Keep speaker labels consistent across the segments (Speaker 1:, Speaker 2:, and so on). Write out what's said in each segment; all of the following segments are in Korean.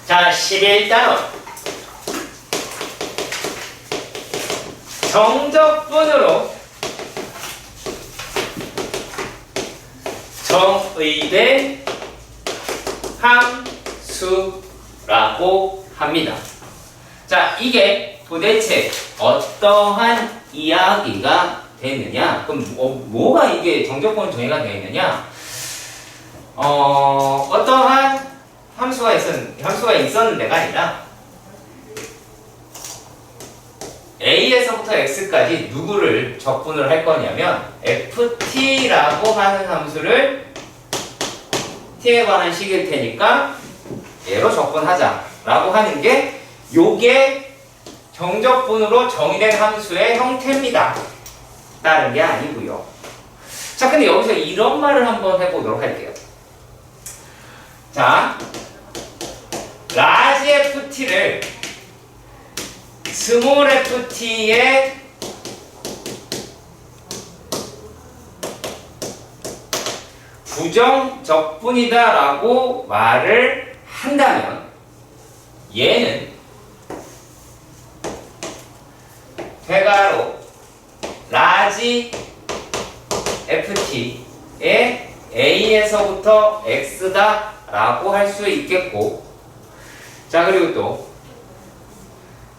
Speaker 1: 자, 11단원. 정적분으로 정의된 함수라고 합니다. 자, 이게 도대체 어떠한 이야기가 되느냐? 그럼 뭐가 이게 정적분 정의가 되어 있느냐? 어떠한 함수가 있었는데가 아니라 a에서부터 x까지 누구를 적분을 할 거냐면 ft라고 하는 함수를 t에 관한 식일 테니까 얘로 적분하자라고 하는 게 요게 정적분으로 정의된 함수의 형태입니다. 다른 게 아니고요. 자, 근데 여기서 이런 말을 한번 해보도록 할게요. 자, 라지 ft를 스몰 ft의 부정적분이다 라고 말을 한다면 얘는 대괄호 라지 ft의 a에서부터 x다 라고 할 수 있겠고, 자, 그리고 또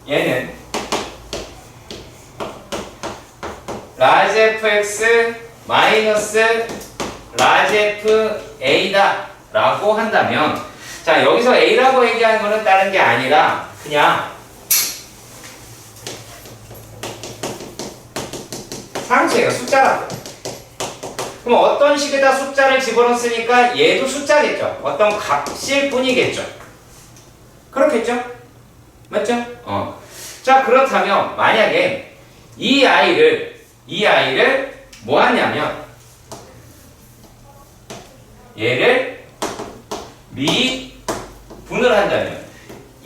Speaker 1: 얘는 라지 fx 마이너스 라지 fa다 라고 한다면, 자, 여기서 a라고 얘기하는 거는 다른 게 아니라 그냥 상수예요. 숫자라고. 그럼 어떤 식에다 숫자를 집어넣었으니까 얘도 숫자겠죠. 어떤 값일 뿐이겠죠. 그렇겠죠? 맞죠? 자, 그렇다면 만약에 이 아이를 뭐 하냐면 얘를 미분을 한다면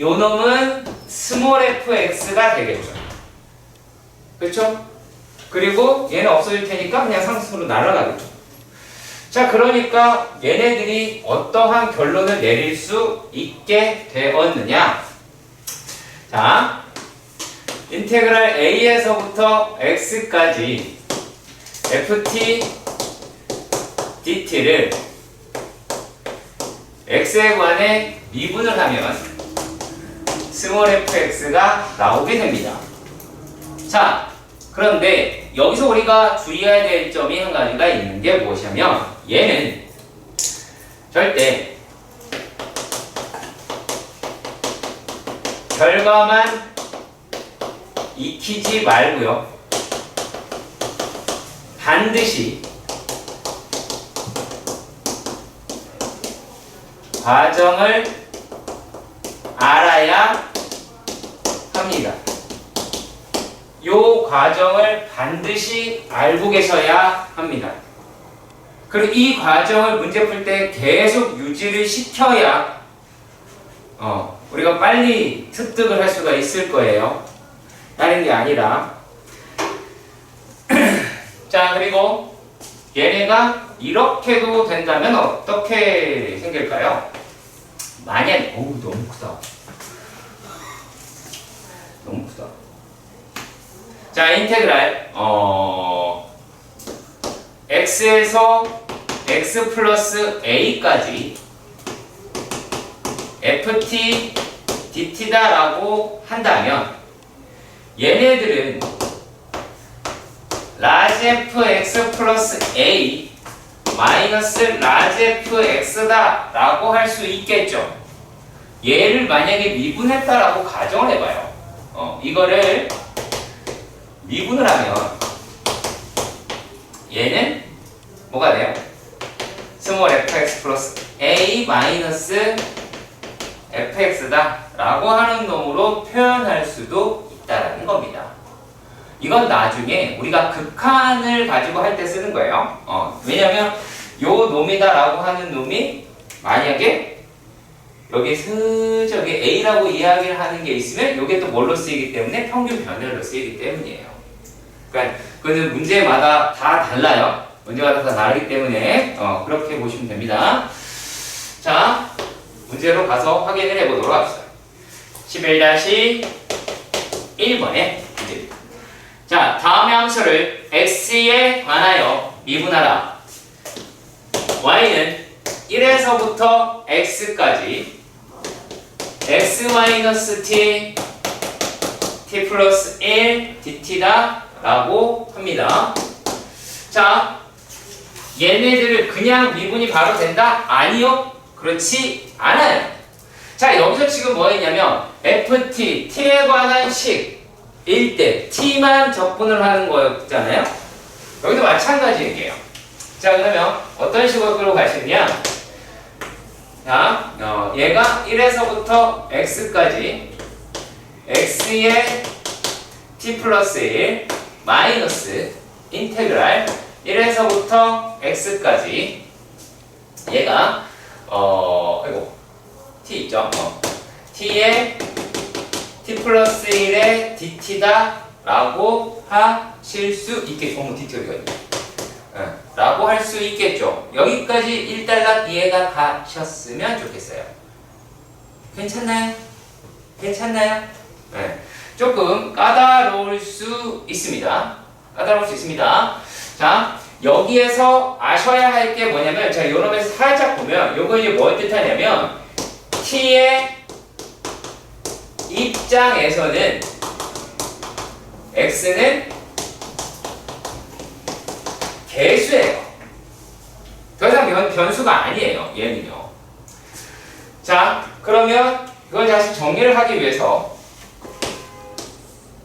Speaker 1: 요 놈은 스몰 fx가 되겠죠. 그렇죠? 그리고 얘는 없어질 테니까 그냥 상수로 날아가겠죠. 자, 그러니까 얘네들이 어떠한 결론을 내릴 수 있게 되었느냐? 자, 인테그랄 a에서부터 x까지 ft dt를 x에 관해 미분을 하면 스몰 fx가 나오게 됩니다. 자, 그런데 여기서 우리가 주의해야 될 점이 한 가지가 있는 게 무엇이냐면 얘는 절대 결과만 익히지 말고요. 반드시 과정을 알아야 합니다. 요 과정을 반드시 알고 계셔야 합니다. 그리고 이 과정을 문제 풀 때 계속 유지를 시켜야 우리가 빨리 습득을 할 수가 있을 거예요. 다른 게 아니라. 자, 그리고 얘네가 이렇게도 된다면 어떻게 생길까요? 만약 너무 크다. 너무 크다. 자, 인테그랄 x에서 x 플러스 a까지 ft dt다 라고 한다면 얘네들은 라지 fx 플러스 a 마이너스 라지 fx다 라고 할 수 있겠죠. 얘를 만약에 미분했다 라고 가정을 해봐요. 이거를 미분을 하면 얘는 뭐가 돼요? 스몰 fx 플러스 a 마이너스 fx다 라고 하는 놈으로 표현할 수도 있다라는 겁니다. 이건 나중에 우리가 극한을 가지고 할 때 쓰는 거예요. 왜냐면 요 놈이다 라고 하는 놈이 만약에 여기 저기 a라고 이야기를 하는 게 있으면 요게 또 뭘로 쓰이기 때문에 평균 변열로 쓰이기 때문이에요. 그러니까 그거는 문제마다 다 달라요. 문제마다 다 다르기 때문에 그렇게 보시면 됩니다. 자, 문제로 가서 확인을 해보도록 합시다. 11-1번의 문제입니다. 자, 다음의 함수를 x에 관하여 미분하라. y는 1에서부터 x까지 x-t t 플러스 1 dt다 라고 합니다. 자, 얘네들을 그냥 미분이 바로 된다? 아니요. 그렇지 않아요. 자, 여기서 지금 뭐 했냐면 ft, t에 관한 식일 때 t만 적분을 하는 거였잖아요. 여기도 마찬가지 얘기예요. 자, 그러면 어떤 식으로 끌고 갈 수 있냐? 자, 얘가 1에서부터 x까지 x의 t 플러스 1 마이너스 인테그랄 1에서부터 x까지 얘가 아이고 t 있죠? t의 t 플러스 1의 dt다 라고 하실 수 있겠죠. dt 어디가 있냐? 라고 할 수 있겠죠. 여기까지 일단락 이해가 가셨으면 좋겠어요. 괜찮나요? 괜찮나요? 네. 조금 까다로울 수 있습니다. 까다로울 수 있습니다. 자, 여기에서 아셔야 할 게 뭐냐면, 자, 요 놈에서 살짝 보면, 요거 이제 뭘 뜻하냐면, t의 입장에서는 x는 개수예요. 더 이상 변수가 아니에요. 얘는요. 자, 그러면 이걸 다시 정리를 하기 위해서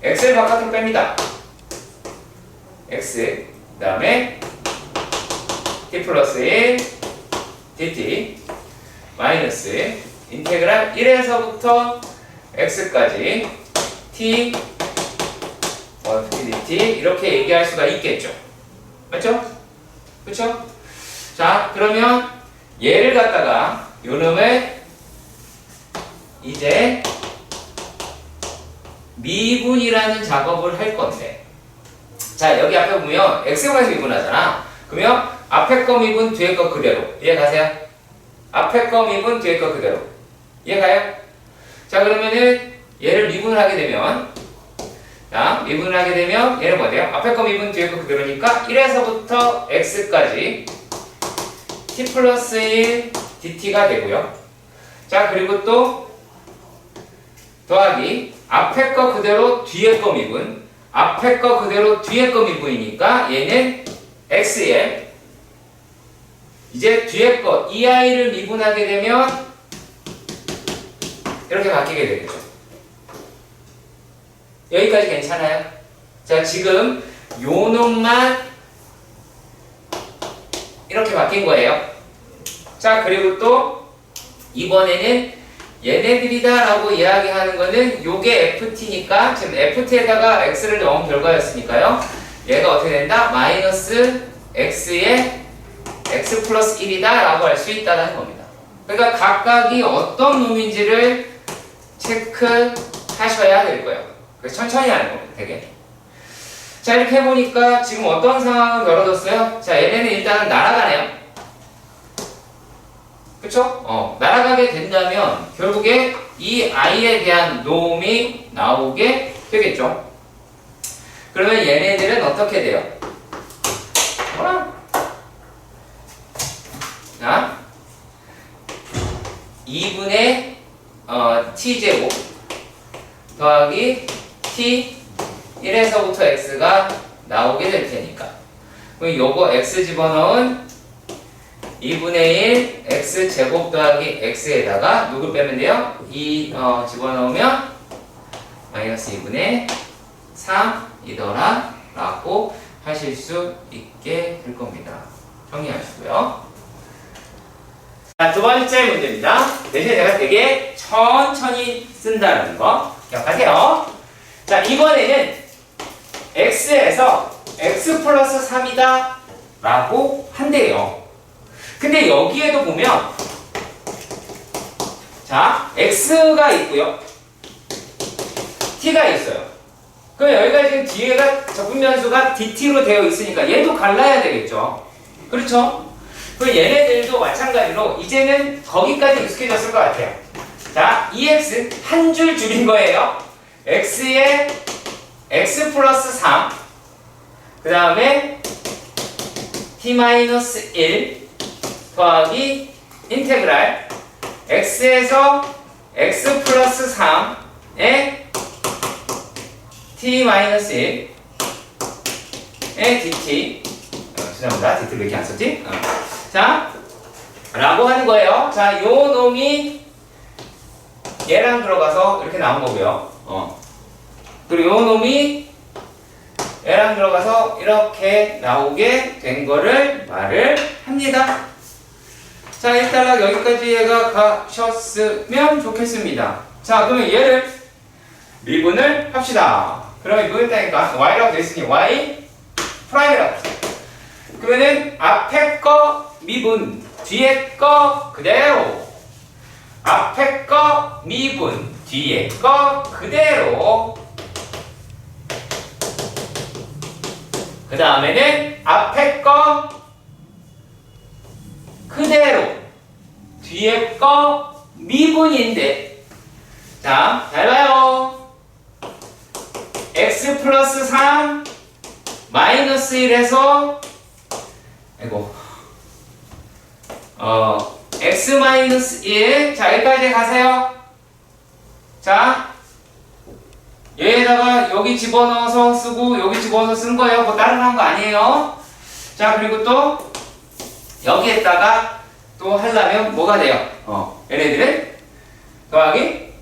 Speaker 1: x를 바깥으로 뺍니다. x 그 다음에 t 플러스 1 dt 마이너스 인테그랄 1에서부터 x까지 t dt 이렇게 얘기할 수가 있겠죠. 맞죠? 그쵸? 자, 그러면 얘를 갖다가 요놈을 이제 미분이라는 작업을 할 건데, 자, 여기 앞에 보면 x에서 미분하잖아. 그러면 앞에 거 미분, 뒤에 거 그대로. 이해 가세요? 앞에 거 미분, 뒤에 거 그대로. 이해 가요? 자, 그러면은 얘를 미분을 하게 되면, 자, 미분을 하게 되면 얘는 뭐 돼요? 앞에 거 미분, 뒤에 거 그대로니까 1에서부터 x까지 t 플러스 1 dt가 되고요. 자, 그리고 또 더하기 앞에 거 그대로 뒤에 거 미분, 앞에 거 그대로 뒤에 거 미분이니까 얘는 x에 이제 뒤에 거 이 i를 미분하게 되면 이렇게 바뀌게 되겠죠. 여기까지 괜찮아요? 자, 지금 요 놈만 이렇게 바뀐 거예요. 자, 그리고 또 이번에는 얘네들이다 라고 이야기하는 거는 요게 ft니까 지금 ft에다가 x를 넣은 결과였으니까요. 얘가 어떻게 된다? 마이너스 x의 x 플러스 1이다 라고 할 수 있다는 겁니다. 그러니까 각각이 어떤 놈인지를 체크하셔야 될 거예요. 그래서 천천히 하는 겁니다. 되게. 자, 이렇게 해보니까 지금 어떤 상황을 벌어졌어요? 자, 얘네는 일단은 날아가네요. 그쵸? 날아가게 된다면 결국에 이 i에 대한 놈이 나오게 되겠죠. 그러면 얘네들은 어떻게 돼요? 자, 2분의 t제곱 더하기 t 1에서부터 x가 나오게 될 테니까, 그럼 요거 x 집어넣은 2분의 1 x 제곱 더하기 x에다가 누구 빼면 돼요? 2 집어넣으면 마이너스 2분의 3이더라 라고 하실 수 있게 될 겁니다. 정리하시고요. 자, 두 번째 문제입니다. 대신에 제가 되게 천천히 쓴다는 거 기억하세요. 자, 이번에는 x에서 x 플러스 3이다 라고 한대요. 근데 여기에도 보면 자, x가 있고요, t가 있어요. 그럼 여기가 지금 뒤에가 적분 변수가 dt로 되어 있으니까 얘도 갈라야 되겠죠. 그렇죠? 그럼 얘네들도 마찬가지로 이제는 거기까지 익숙해졌을 것 같아요. 자, EX 한 줄 줄인 거예요. X에 X 플러스 3, 그 다음에 T-1 더하기 인테그랄 X에서 X 플러스 3에 T-1의 dt. 죄송합니다. dt 왜 이렇게 안 썼지? 자, 라고 하는 거예요. 자, 요 놈이 얘랑 들어가서 이렇게 나온 거고요. 그리고 요 놈이 얘랑 들어가서 이렇게 나오게 된 거를 말을 합니다. 자, 일단 여기까지 얘가 가셨으면 좋겠습니다. 자, 그러면 얘를 미분을 합시다. 그러면 이거 했다니까 y라고 되어있으니 y 프라임이라고. 그러면은 앞에 거 미분, 뒤에 거 그대로. 앞에 거 미분, 뒤에 거 그대로. 그 다음에는 앞에 거 그대로, 뒤에 거 미분인데. 자, 잘 봐요. x 플러스 3 마이너스 1에서 x 마이너스 1. 자, 여기까지 가세요. 자, 얘에다가 여기 집어넣어서 쓰고 여기 집어넣어서 쓴 거예요. 뭐 다른 거 아니에요. 자, 그리고 또 여기에다가 또 하려면 뭐가 돼요? 얘네들은 더하기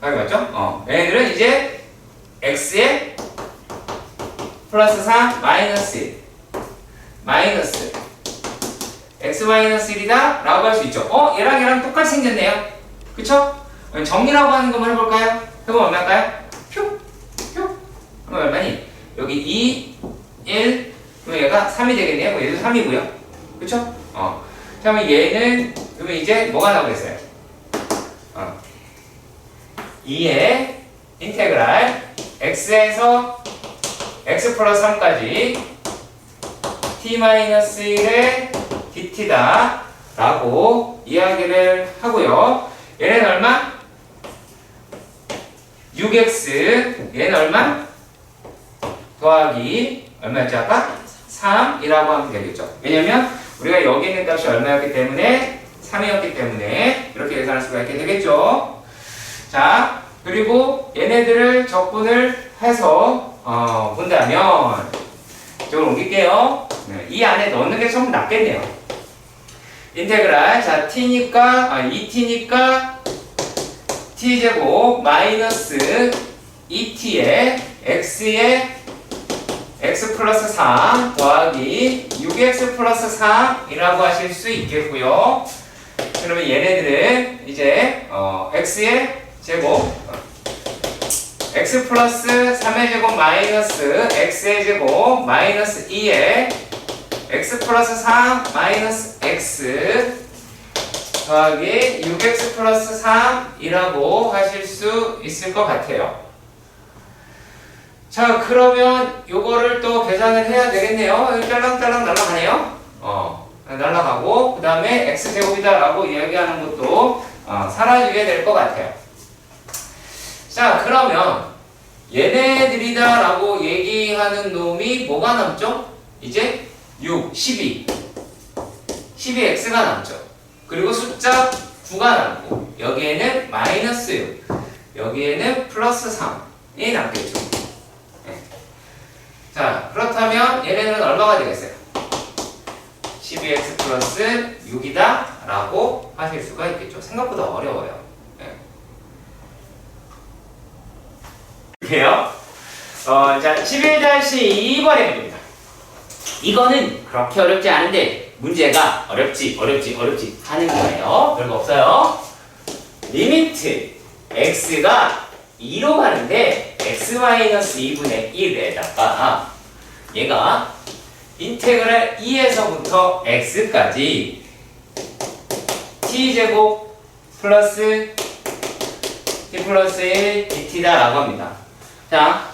Speaker 1: 여기 맞죠? 얘네들은 이제 x에 플러스 3 마이너스 1 마이너스 x 마이너스 1이다 라고 할 수 있죠. 얘랑 똑같이 생겼네요. 그쵸? 정리라고 하는 것만 해볼까요? 해보면 얼마일까요? 표 그럼 얼마니? 여기 2 1 그럼 얘가 3이 되겠네요. 얘도 3이고요. 그쵸? 자, 그러면 얘는 그러면 이제 뭐가 나오겠어요? 2의 인테그랄 x에서 x 플러스 3까지 t-1의 dt다 라고 이야기를 하고요. 얘는 얼마? 6x. 얘는 얼마? 더하기 얼마였지 아까? 3이라고 하면 되겠죠. 왜냐면 우리가 여기 있는 값이 얼마였기 때문에 3이었기 때문에 이렇게 계산할 수가 있게 되겠죠. 자, 그리고 얘네들을 적분을 해서 본다면 이쪽으로 옮길게요. 이 안에 넣는 게 좀 낫겠네요. 인테그랄, 자, t니까 2t니까 t제곱 마이너스 2t에 x에 x 플러스 3 더하기 6x 플러스 3이라고 하실 수 있겠고요. 그러면 얘네들은 이제 x의 제곱 x 플러스 3의 제곱 마이너스 x의 제곱 마이너스 2에 x 플러스 3 마이너스 x 더하기 6x 플러스 3이라고 하실 수 있을 것 같아요. 자, 그러면 요거를 또 계산을 해야 되겠네요. 짤랑짤랑 날아가네요. 날아가고 그 다음에 x제곱이다 라고 이야기하는 것도 사라지게 될 것 같아요. 자, 그러면 얘네들이다 라고 얘기하는 놈이 뭐가 남죠? 이제 6, 12 12x가 남죠. 그리고 숫자 9가 남고 여기에는 마이너스 6 여기에는 플러스 3이 남겠죠. 자, 그렇다면 얘네들은 얼마가 되겠어요? 12x 플러스 6이다 라고 하실 수가 있겠죠. 생각보다 어려워요. 이렇게요. 자, 11-2번의 문제입니다. 이거는 그렇게 어렵지 않은데 문제가 어렵지 하는 거예요. 별거 없어요. 리미트 x가 2로 가는데 x-2분의 1에다가 얘가 인테그랄 2에서부터 x까지 t제곱 플러스 t 플러스 1 dt다 라고 합니다. 자,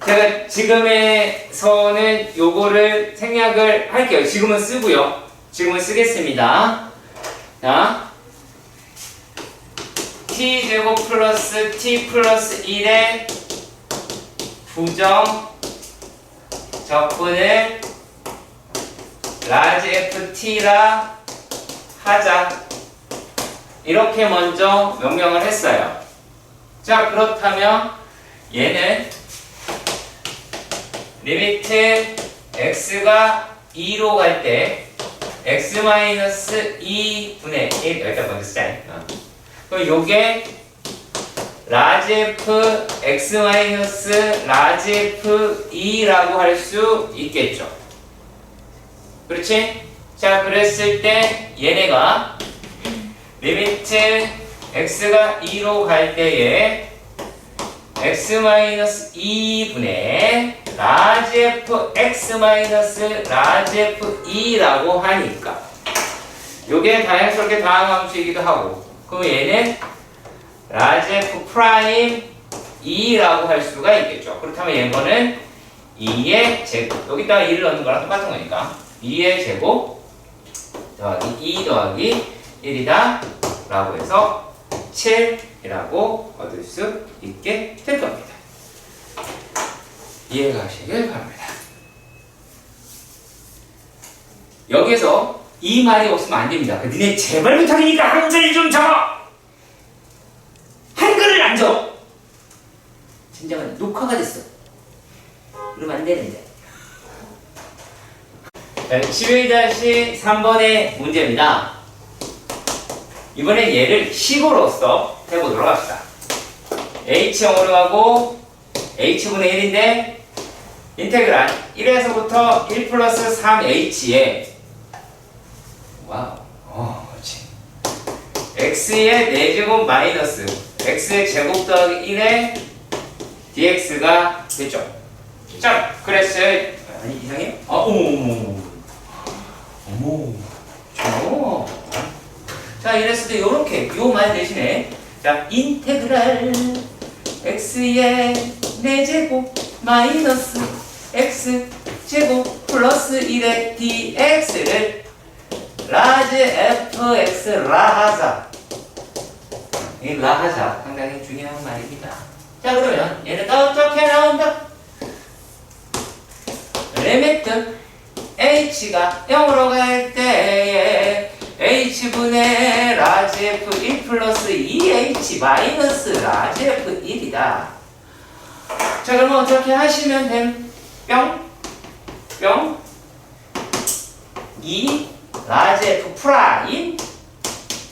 Speaker 1: 제가 지금에서는 요거를 생략을 할게요. 지금은 쓰고요. 지금은 쓰겠습니다. 자, t제곱 플러스 t 플러스 1의 부정 적분을 라지 ft라 하자. 이렇게 먼저 명명을 했어요. 자, 그렇다면 얘는 리미트 x가 2로 갈 때 x-2분의 1 여기다 먼저 쓰자. 그럼 요게 라지 f x 라지 f 2라고 할 수 있겠죠. 그렇지? 자, 그랬을 때 얘네가 리미트 x가 2로 갈 때에 x-2분의 라지 f x-라지 f 2라고 하니까 요게 다양스럽게 다항함수이기도 하고, 그럼 얘는 라지 f 프라임 2라고 할 수가 있겠죠. 그렇다면 얘거는 2의 제곱, 여기다가 2를 넣는 거랑 똑같은 거니까 2의 제곱 더하기 2 더하기 1이다 라고 해서 7이라고 얻을 수 있게 될 겁니다. 이해가 하시길 바랍니다. 여기에서 이 말이 없으면 안 됩니다. 니네 제발 부탁이니까 한글 좀 적어! 한글을 안 적어! 진정은 녹화가 됐어. 그러면 안 되는데. 11-3번의 문제입니다. 이번엔 얘를 식으로서 해보도록 합시다. h0으로 가고 h분의 1인데 인테그랄 1에서부터 1 플러스 3h에 와우, 그렇지. x의 4제곱 마이너스 x의 제곱 더하기 1에 dx가 됐죠. 자, 그랬어요. 아니, 이상해요? 어머, 자, 이랬을 때 요렇게 요 말 대신에 자, 인테그랄 x의 4제곱 마이너스 x 제곱 플러스 1의 dx를 라지 fx 라하자. 이 라하자 상당히 중요한 말입니다. 자, 그러면 얘는 어떻게 나온다? 리미트 h가 0으로 갈 때에 h분의 라지 f1 플러스 2h 마이너스 라지 f1이다. 자, 그러면 어떻게 하시면 됨? 뿅 2 라지 f 프라임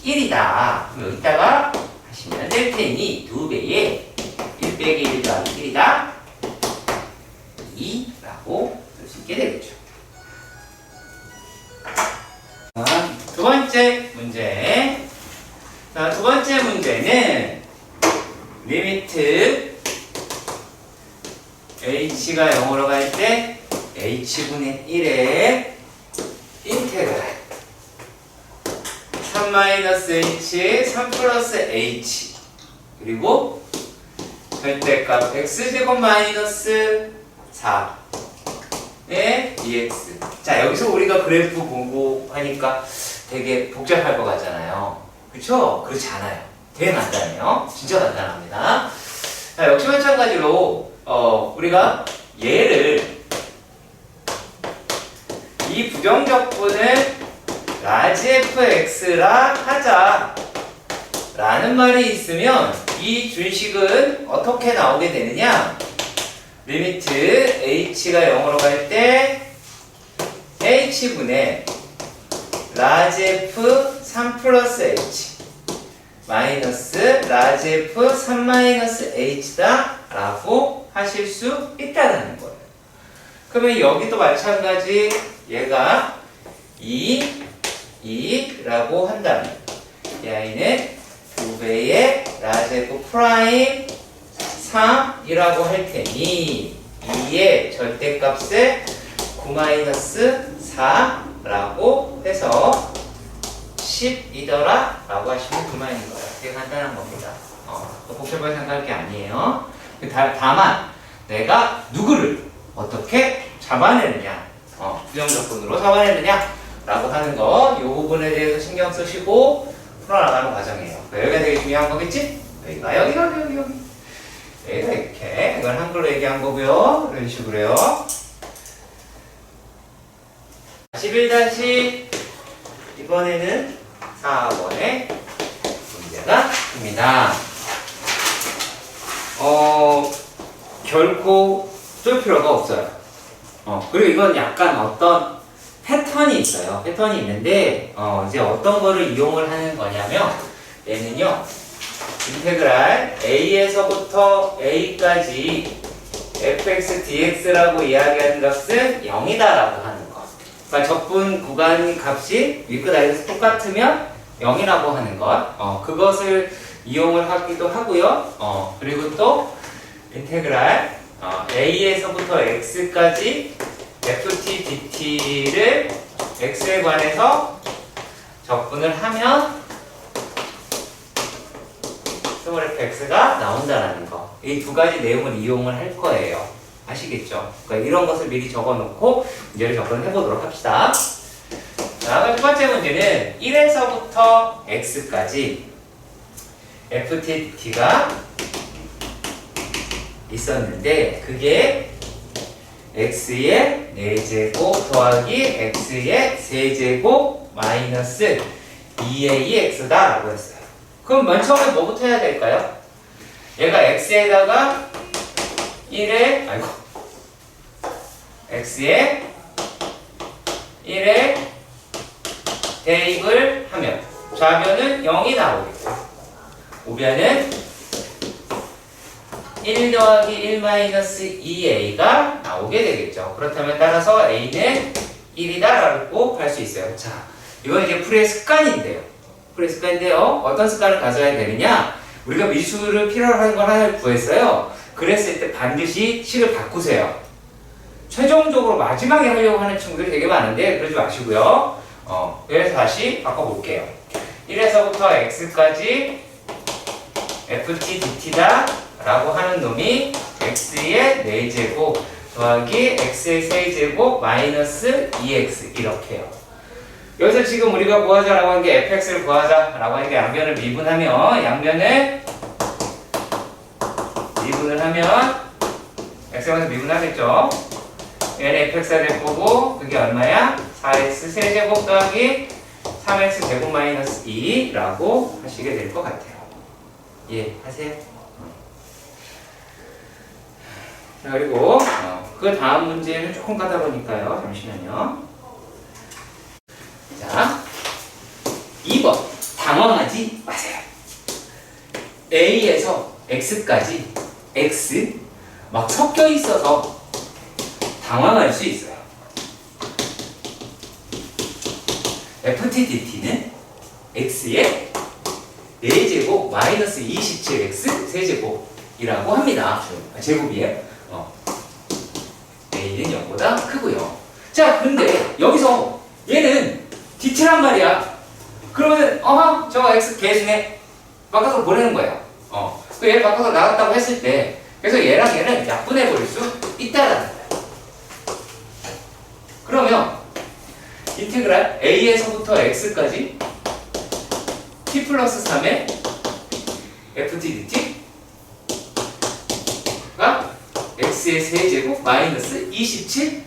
Speaker 1: 1이다. 그럼 여기다가 하시면 될 테니 2배에 1 빼기 1 더하기 1이다 2라고 쓸 수 있게 되겠죠. 두 번째 문제. 자, 두 번째 문제는 리미트 h가 0으로 갈 때 h분의 1의 인테그랄 3-h, 3 플러스 h 그리고 절대값 x제곱 마이너스 4의 dx. 자, 여기서 우리가 그래프 보고 하니까 되게 복잡할 것 같잖아요. 그쵸? 그렇지 않아요. 되게 간단해요. 진짜 간단합니다. 자, 역시 마찬가지로 우리가 얘를 이 부정적분을 라지 fx라 하자 라는 말이 있으면 이 준식은 어떻게 나오게 되느냐? 리미트 h가 0으로 갈 때 h분의 라지 f 3 플러스 h 마이너스 라지 f 3 마이너스 h다 라고 하실 수 있다는 거예요. 그러면 여기도 마찬가지 얘가 2라고 한다면 이 아이는 2배의 라지 f 프라임 3이라고 할 테니 2의 절대값을 9-4라고 해서 10이더라 라고 하시면 그만인 거예요. 되게 간단한 겁니다. 복잡하게 생각할 게 아니에요. 다만 내가 누구를 어떻게 잡아내느냐, 부정적분으로 잡아내느냐 라고 하는 거, 이 부분에 대해서 신경 쓰시고 풀어나가는 과정이에요. 여기가 되게 중요한 거겠지? 여기가 여기가 이렇게, 이건 한글로 얘기한 거고요. 이런 식으로요. 11- 이번에는 4번의 문제가 있습니다. 결코 쫄 필요가 없어요. 그리고 이건 약간 어떤 패턴이 있어요. 패턴이 있는데, 이제 어떤 거를 이용을 하는 거냐면, 얘는요, 인테그랄 a에서부터 a까지 fx dx라고 이야기하는 것은 0이다라고 하는 거. 그러니까 적분 구간 값이 윗끝 아래에서 똑같으면 0이라고 하는 것. 그것을 이용을 하기도 하고요. 그리고 또 인테그랄 a에서부터 x까지 ft dt를 x에 관해서 적분을 하면 스몰 fx가 나온다라는 거. 이 두 가지 내용을 이용을 할 거예요. 아시겠죠? 그러니까 이런 것을 미리 적어놓고 문제를 접근해 보도록 합시다. 자, 첫 번째 문제는 1에서부터 x까지 ftt가 있었는데 그게 x의 4제곱 더하기 x의 세제곱 마이너스 2ax다 라고 했어요. 그럼 맨 처음에 뭐부터 해야 될까요? 얘가 x에다가 x에 1에 대입을 하면 좌변은 0이 나오겠죠. 우변은 1 더하기 1 마이너스 2a가 나오게 되겠죠. 그렇다면 따라서 a는 1이다라고 할 수 있어요. 자, 이건 이제 풀이의 습관인데요. 풀이의 습관인데요. 어떤 습관을 가져야 되느냐? 우리가 미수를 필요로 하는 걸 하나 구했어요. 그랬을 때 반드시 식을 바꾸세요. 최종적으로 마지막에 하려고 하는 친구들이 되게 많은데 그러지 마시고요. 그래서 다시 바꿔볼게요. 1에서부터 x까지 ft dt다 라고 하는 놈이 x의 4제곱 더하기 x의 세제곱 마이너스 2x 이렇게요. 여기서 지금 우리가 구하자라고 한 게 fx를 구하자라고 한 게 양변을 미분하면 양변을 미분을 하면 x에서 미분하겠죠. 얘는 fx가 될 거고 그게 얼마야? 4x 세제곱 더하기 3x 제곱 마이너스 2라고 하시게 될 것 같아요. 예, 하세요. 자, 그리고 그 다음 문제는 조금 까다로우니까요. 잠시만요. 자, 2번 당황하지 마세요. A에서 X까지 X 막 섞여 있어서 당황할 수 있어요. FTDT는 X의 4제곱 마이너스 27X 세제곱이라고 합니다. 제곱이에요. A는 0보다 크고요. 자, 근데 여기서 얘는 DT란 말이야. 그러면 저거 X 개수네. 바꿔서 보내는 거야. 그 얘 바꿔서 나갔다고 했을 때 그래서 얘랑 얘는 약분해 버릴 수 있다라는 거야. 그러면 인테그랄 A에서부터 X까지 T 플러스 3의 FTDT가 X의 세제곱 마이너스 27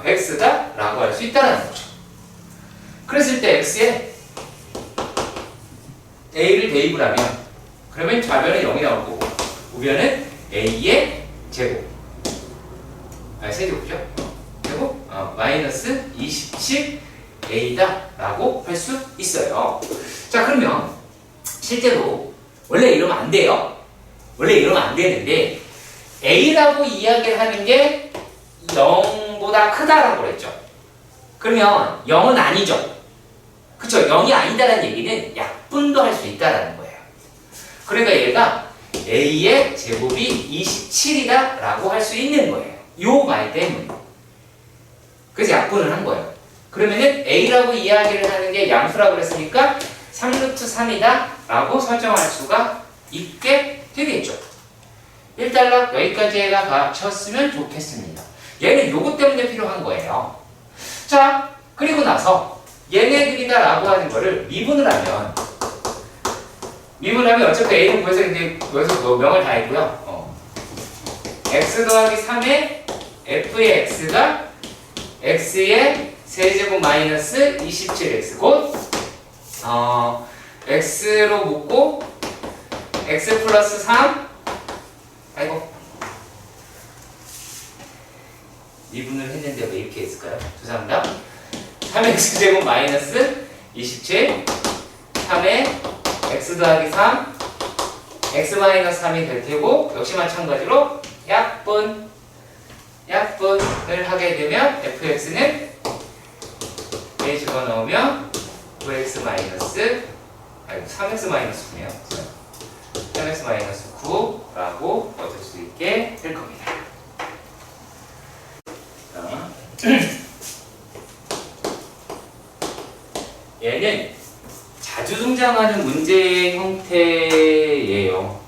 Speaker 1: X다 라고 할 수 있다는 거죠. 그랬을 때 X에 A를 대입을 하면 그러면 좌변은 0이 나올 거고 우변은 A의 제곱 세제곱이죠. 제곱 마이너스 27A다 라고 할 수 있어요. 자, 그러면 실제로 원래 이러면 안 돼요. 원래 이러면 안 되는데 A라고 이야기를 하는 게 0보다 크다라고 그랬죠. 그러면 0은 아니죠. 그쵸? 0이 아니다라는 얘기는 약분도 할 수 있다라는 거예요. 그러니까 얘가 A의 제곱이 27이다 라고 할 수 있는 거예요. 요 말 때문에. 그래서 약분을 한 거예요. 그러면은 A라고 이야기를 하는 게 양수라고 그랬으니까 3루트 3이다 라고 설정할 수가 있게 되겠죠. 1단락 여기까지가 갖췄으면 좋겠습니다. 얘는 요거 때문에 필요한 거예요. 자, 그리고 나서 얘네들이다 라고 하는 거를 미분을 하면 어차피 A는 구해서 이제 여기서 명을 다 했고요. x 더하기 3에 f의 x가 x의 세제곱 마이너스 27x 곧 x로 묶고 x 플러스 3 아이고 미분을 했는데 왜 이렇게 했을까요? 죄송합니다. 3x제곱 마이너스 27 3에 x 더하기 3 x 마이너스 3이 될 테고 역시 마찬가지로 약분을 하게 되면 fx는 a 집어넣으면 9x 마이너스 3x 마이너스 9네요. 3x 마이너스 9라고 얻을 수 있게 될 겁니다. 얘는 자주 등장하는 문제의 형태예요.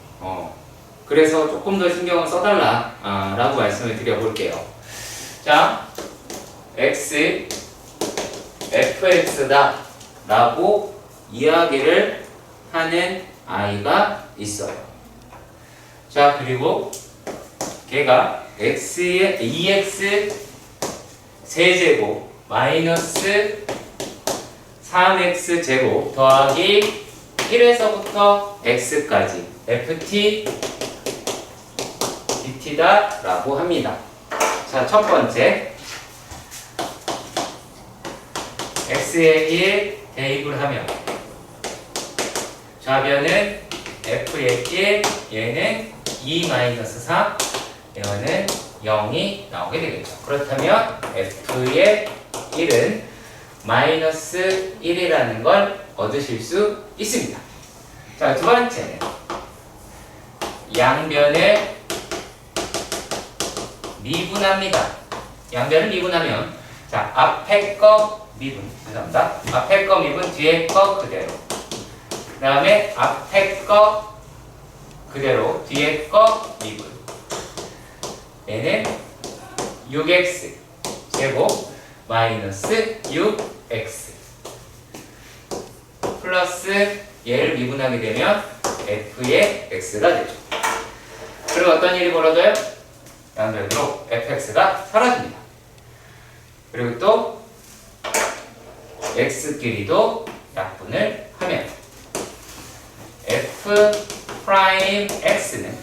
Speaker 1: 그래서 조금 더 신경을 써달라 라고 말씀을 드려볼게요. 자, x, fx다 라고 이야기를 하는 아이가 있어요. 자, 그리고 걔가 x의 2x 세제곱 마이너스 3x 제곱 더하기 1에서부터 x까지 ft dt다 라고 합니다. 자, 첫 번째 x의 1 대입을 하면 좌변은 f의 1 얘는 2 마이너스 3 얘는 0이 나오게 되겠죠. 그렇다면 f의 1은 마이너스 1이라는 걸 얻으실 수 있습니다. 자, 두 번째는 양변을 미분합니다. 양변을 미분하면 자, 앞에 거 미분, 죄송합니다. 앞에 거 미분, 뒤에 거 그대로. 그 다음에 앞에 거 그대로, 뒤에 거 미분. 얘는 6x 제곱 마이너스 6x 플러스 얘를 미분하게 되면 f의 x가 되죠. 그리고 어떤 일이 벌어져요? 양변으로 fx가 사라집니다. 그리고 또 x끼리도 약분을 하면 f 프라임 x는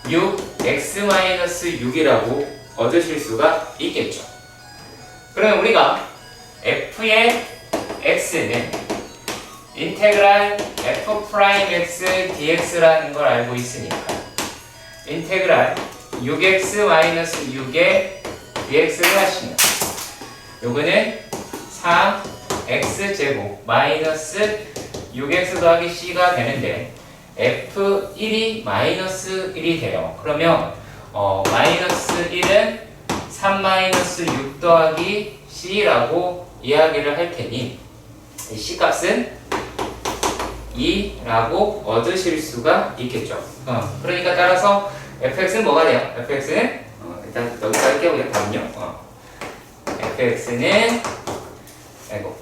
Speaker 1: 6x-6이라고 얻으실 수가 있겠죠. 그러면 우리가 f의 x는 인테그랄 f'(x) dx라는 걸 알고 있으니까 인테그랄 6x-6의 dx를 하시면 요거는 3x제곱 마이너스 6x 더하기 c가 되는데 f1이 마이너스 1이 돼요. 그러면 마이너스 1은 3 마이너스 6 더하기 c라고 이야기를 할 테니 이 c 값은 2라고 얻으실 수가 있겠죠. 그러니까 따라서 fx는 뭐가 돼요? fx는 일단 여기까지 깨보자. 다음요. fx는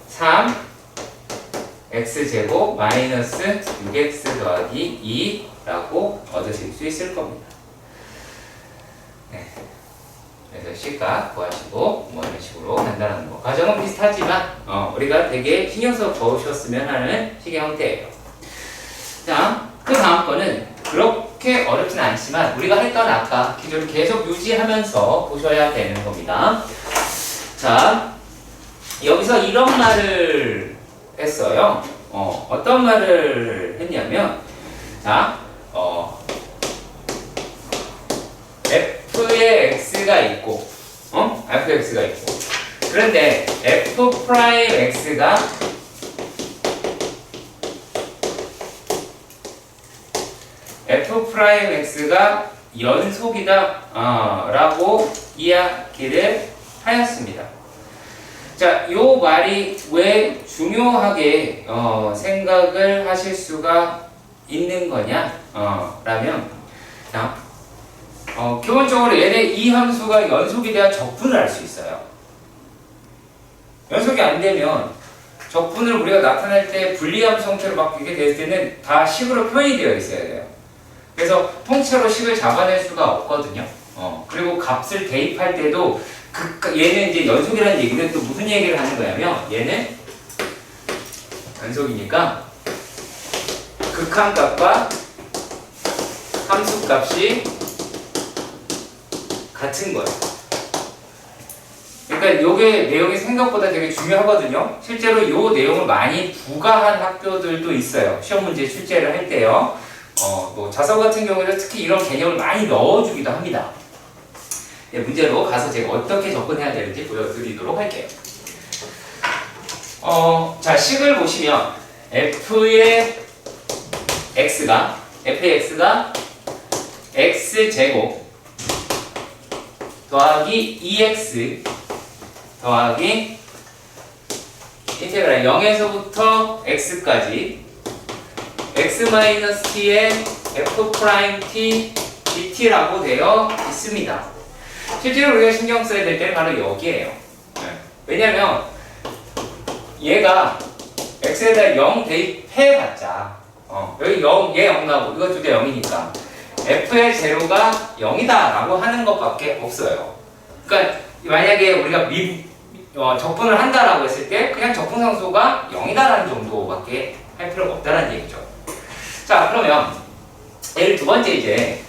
Speaker 1: 3 x제곱 마이너스 6x 더하기 2라고 얻으실 수 있을 겁니다. 네. 그래서 C값 구하시고 뭐 이런 식으로 간단한 거. 과정은 비슷하지만 우리가 되게 신경 써 보셨으면 하는 식의 형태예요. 자, 그 다음 거는 그렇게 어렵진 않지만 우리가 했던 아까 기존을 계속 유지하면서 보셔야 되는 겁니다. 자, 여기서 이런 말을 했어요. 어떤 말을 했냐면, 자, f의 x가 있고, f의 x가 있고, 그런데 f 프라임 x가 f 프라임 x가 연속이다, 라고 이야기를 하였습니다. 자, 요 말이 왜 중요하게 생각을 하실 수가 있는 거냐? 라면 자, 기본적으로 얘네 이 함수가 연속이 돼야 적분을 할 수 있어요. 연속이 안 되면 적분을 우리가 나타낼 때 불리함수 형태로 바뀌게 될 때는 다 식으로 표현이 되어 있어야 돼요. 그래서 통째로 식을 잡아낼 수가 없거든요. 그리고 값을 대입할 때도 얘는 이제 연속이라는 얘기는 또 무슨 얘기를 하는 거냐면 얘는 연속이니까 극한값과 함수값이 같은 거예요. 그러니까 요게 내용이 생각보다 되게 중요하거든요. 실제로 요 내용을 많이 부가한 학교들도 있어요. 시험 문제 출제를 할 때요. 또 자서 같은 경우에는 특히 이런 개념을 많이 넣어주기도 합니다. 네, 문제로 가서 제가 어떻게 접근해야 되는지 보여드리도록 할게요. 자, 식을 보시면 f의 x가 x제곱 더하기 2x 더하기 인테그랄 0에서부터 x까지 x-t의 f't dt라고 되어 있습니다. 실제로 우리가 신경 써야 될 때는 바로 여기에요. 왜냐면 얘가 x에다 0 대입해봤자 여기 0, 얘 0 나오고 이거 두 개 0이니까 f의 제로가 0이다 라고 하는 것밖에 없어요. 그러니까 만약에 우리가 적분을 한다라고 했을 때 그냥 적분상수가 0이다라는 정도밖에 할 필요가 없다는 얘기죠. 자, 그러면 예를 두 번째 이제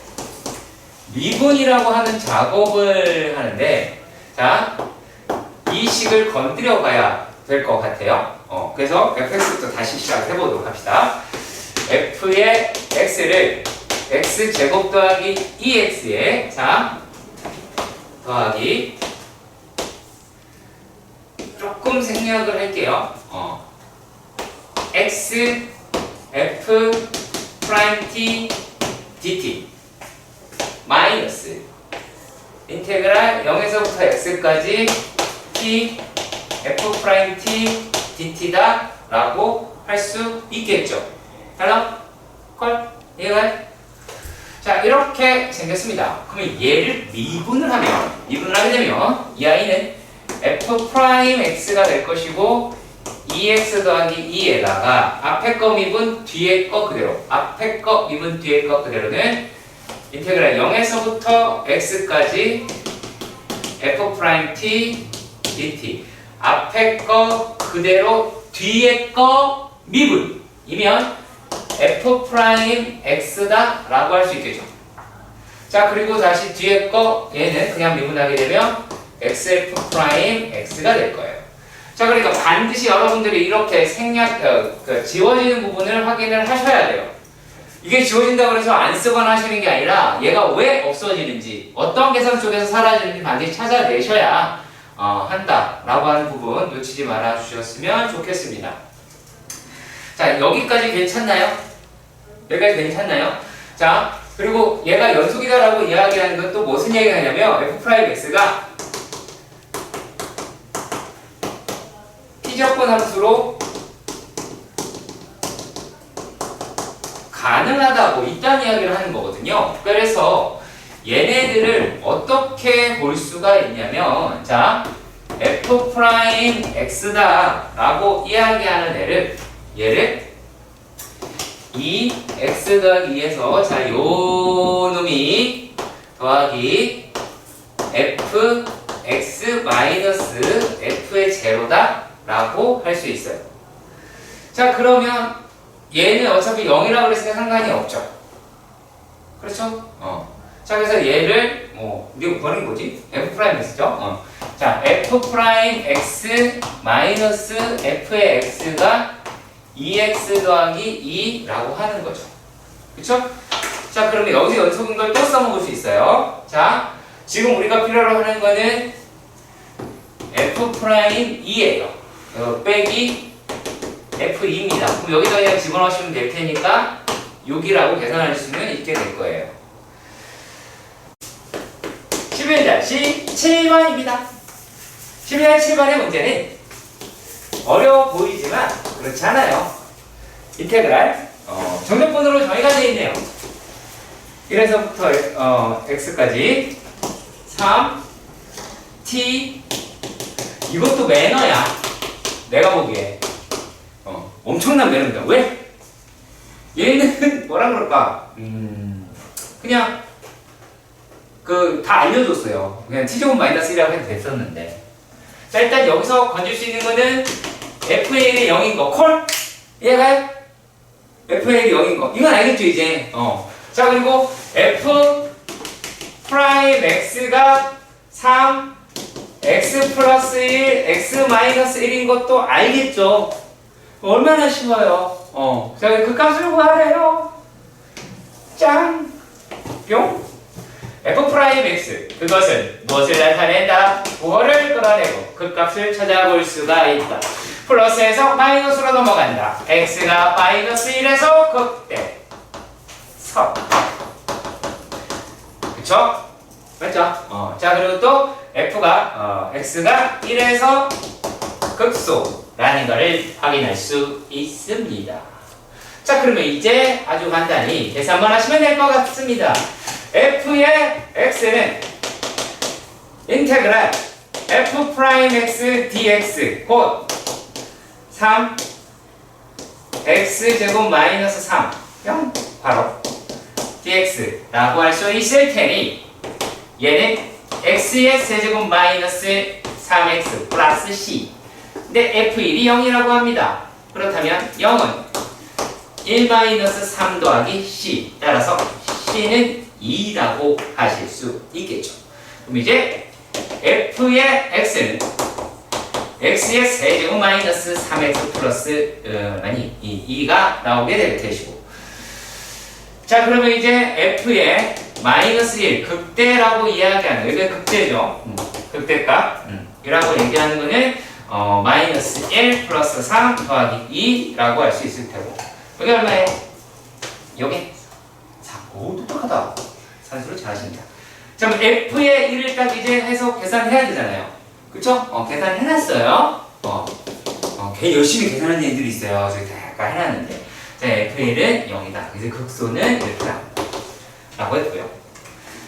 Speaker 1: 미분이라고 하는 작업을 하는데, 자, 이 식을 건드려 가야 될 것 같아요. 그래서 fx부터 다시 시작해 보도록 합시다. f의 x를 x제곱 더하기 2x에 자 더하기 조금 생략을 할게요. x f 프라임 t dt 마이너스 인테그랄 0에서부터 x까지 t f 프라임 t dt다 라고 할 수 있겠죠. 달라? 걸? 이해가요? 자, 이렇게 생겼습니다. 그러면 얘를 미분을 하게 되면 이 아이는 f 프라임 x가 될 것이고 2x 더하기 2에다가 앞에 거 미분 뒤에 거 그대로 앞에 거 미분 뒤에 거 그대로는 인테그랄 0에서부터 x까지 f 프라임 t dt 앞에 거 그대로 뒤에 거 미분이면 f 프라임 x다 라고 할 수 있겠죠. 자, 그리고 다시 뒤에 거 얘는 그냥 미분하게 되면 xf 프라임 x가 될 거예요. 자, 그러니까 반드시 여러분들이 이렇게 지워지는 부분을 확인을 하셔야 돼요. 이게 지워진다고 해서 안 쓰거나 하시는 게 아니라 얘가 왜 없어지는지 어떤 계산 속에서 사라지는지 반드시 찾아내셔야 한다라고 하는 부분 놓치지 말아 주셨으면 좋겠습니다. 자, 여기까지 괜찮나요? 여기까지 괜찮나요? 자, 그리고 얘가 연속이다라고 이야기하는 건 또 무슨 얘기가 하냐면 f'x가 피적분 함수로 가능하다고 이딴 이야기를 하는 거거든요. 그래서 얘네들을 어떻게 볼 수가 있냐면 자, f'x다 라고 이야기하는 얘를 2x 더하기 2에서 자, 요 놈이 더하기 fx 마이너스 f의 제로다 라고 할 수 있어요. 자, 그러면 얘는 어차피 0이라고 그랬으니까 상관이 없죠. 그렇죠? 자, 그래서 얘를 우리가 구하는 게 뭐지? f'x죠? 자, f'x 마이너스 f의 x가 2x 더하기 2라고 하는 거죠. 그쵸? 자, 그러면 여기서 연속인 걸 또 써먹을 수 있어요. 자, 지금 우리가 필요로 하는 거는 f'2예요. 빼기 f2입니다. 그럼 여기다 그냥 집어넣으시면 될 테니까 6이라고 계산할 수는 있게 될 거예요. 11-7번입니다. 11-7번의 문제는 어려워 보이지만 그렇지 않아요. 인테그랄 정적분으로 정의가 되어 있네요. 1에서부터 x까지 3 t 이것도 매너야. 내가 보기에 엄청난 매너입니다. 왜? 얘는 뭐라 그럴까? 그냥 다 알려줬어요. 그냥 t제곱 마이너스 1이라고 해도 됐었는데. 자, 일단 여기서 건질 수 있는 거는 FA의 0인 거 콜? 이해가요? FA의 0인 거 이건 알겠죠 이제. 자, 그리고 F 프라임 X가 3 X 플러스 1 X 마이너스 1인 것도 알겠죠? 얼마나 쉬워요. 자, 그 값을 구하래요. 짱! 뿅! F 프라임 X 그것은 무엇을 나타낸다? 9호를 끌어내고 그 값을 찾아볼 수가 있다. 플러스에서 마이너스로 넘어간다. X가 마이너스 1에서 극대 석. 그쵸? 맞죠? 자, 그리고 또 F가 X가 1에서 극소라는 것을 확인할 수 있습니다. 자, 그러면 이제 아주 간단히 계산만 하시면 될 것 같습니다. F의 X는 인테그랄 F 프라임 X dx 곧 3 X 제곱 마이너스 3 0 바로 dx라고 할 수 있을 테니 얘는 x의 세제곱 마이너스 3x 플러스 c 근데 f1이 0이라고 합니다. 그렇다면 0은 1 마이너스 3 더하기 c 따라서 c는 2라고 하실 수 있겠죠. 그럼 이제 f의 x는 x의 세제곱 마이너스 3x 플러스 2가 나오게 될 것이고, 자, 그러면 이제 f의 마이너스 1 극대라고 이야기하는, 이게 극대죠. 극대값 이라고 얘기하는 거는 마이너스 1 플러스 3 더하기 2라고 할 수 있을 테고, 여기 얼마예요? 여기 4. 오, 똑똑하다. 산수를 잘하십니다. 자, 그럼 f의 1을 딱 이제 해서 계산해야 되잖아요. 그쵸? 계산해놨어요. 걔 열심히 계산하는 애들이 있어요. 저기 다 약간 해놨는데. 자, f의 1은 0이다. 그래서 극소는 이렇게 나온다. 라고 했고요.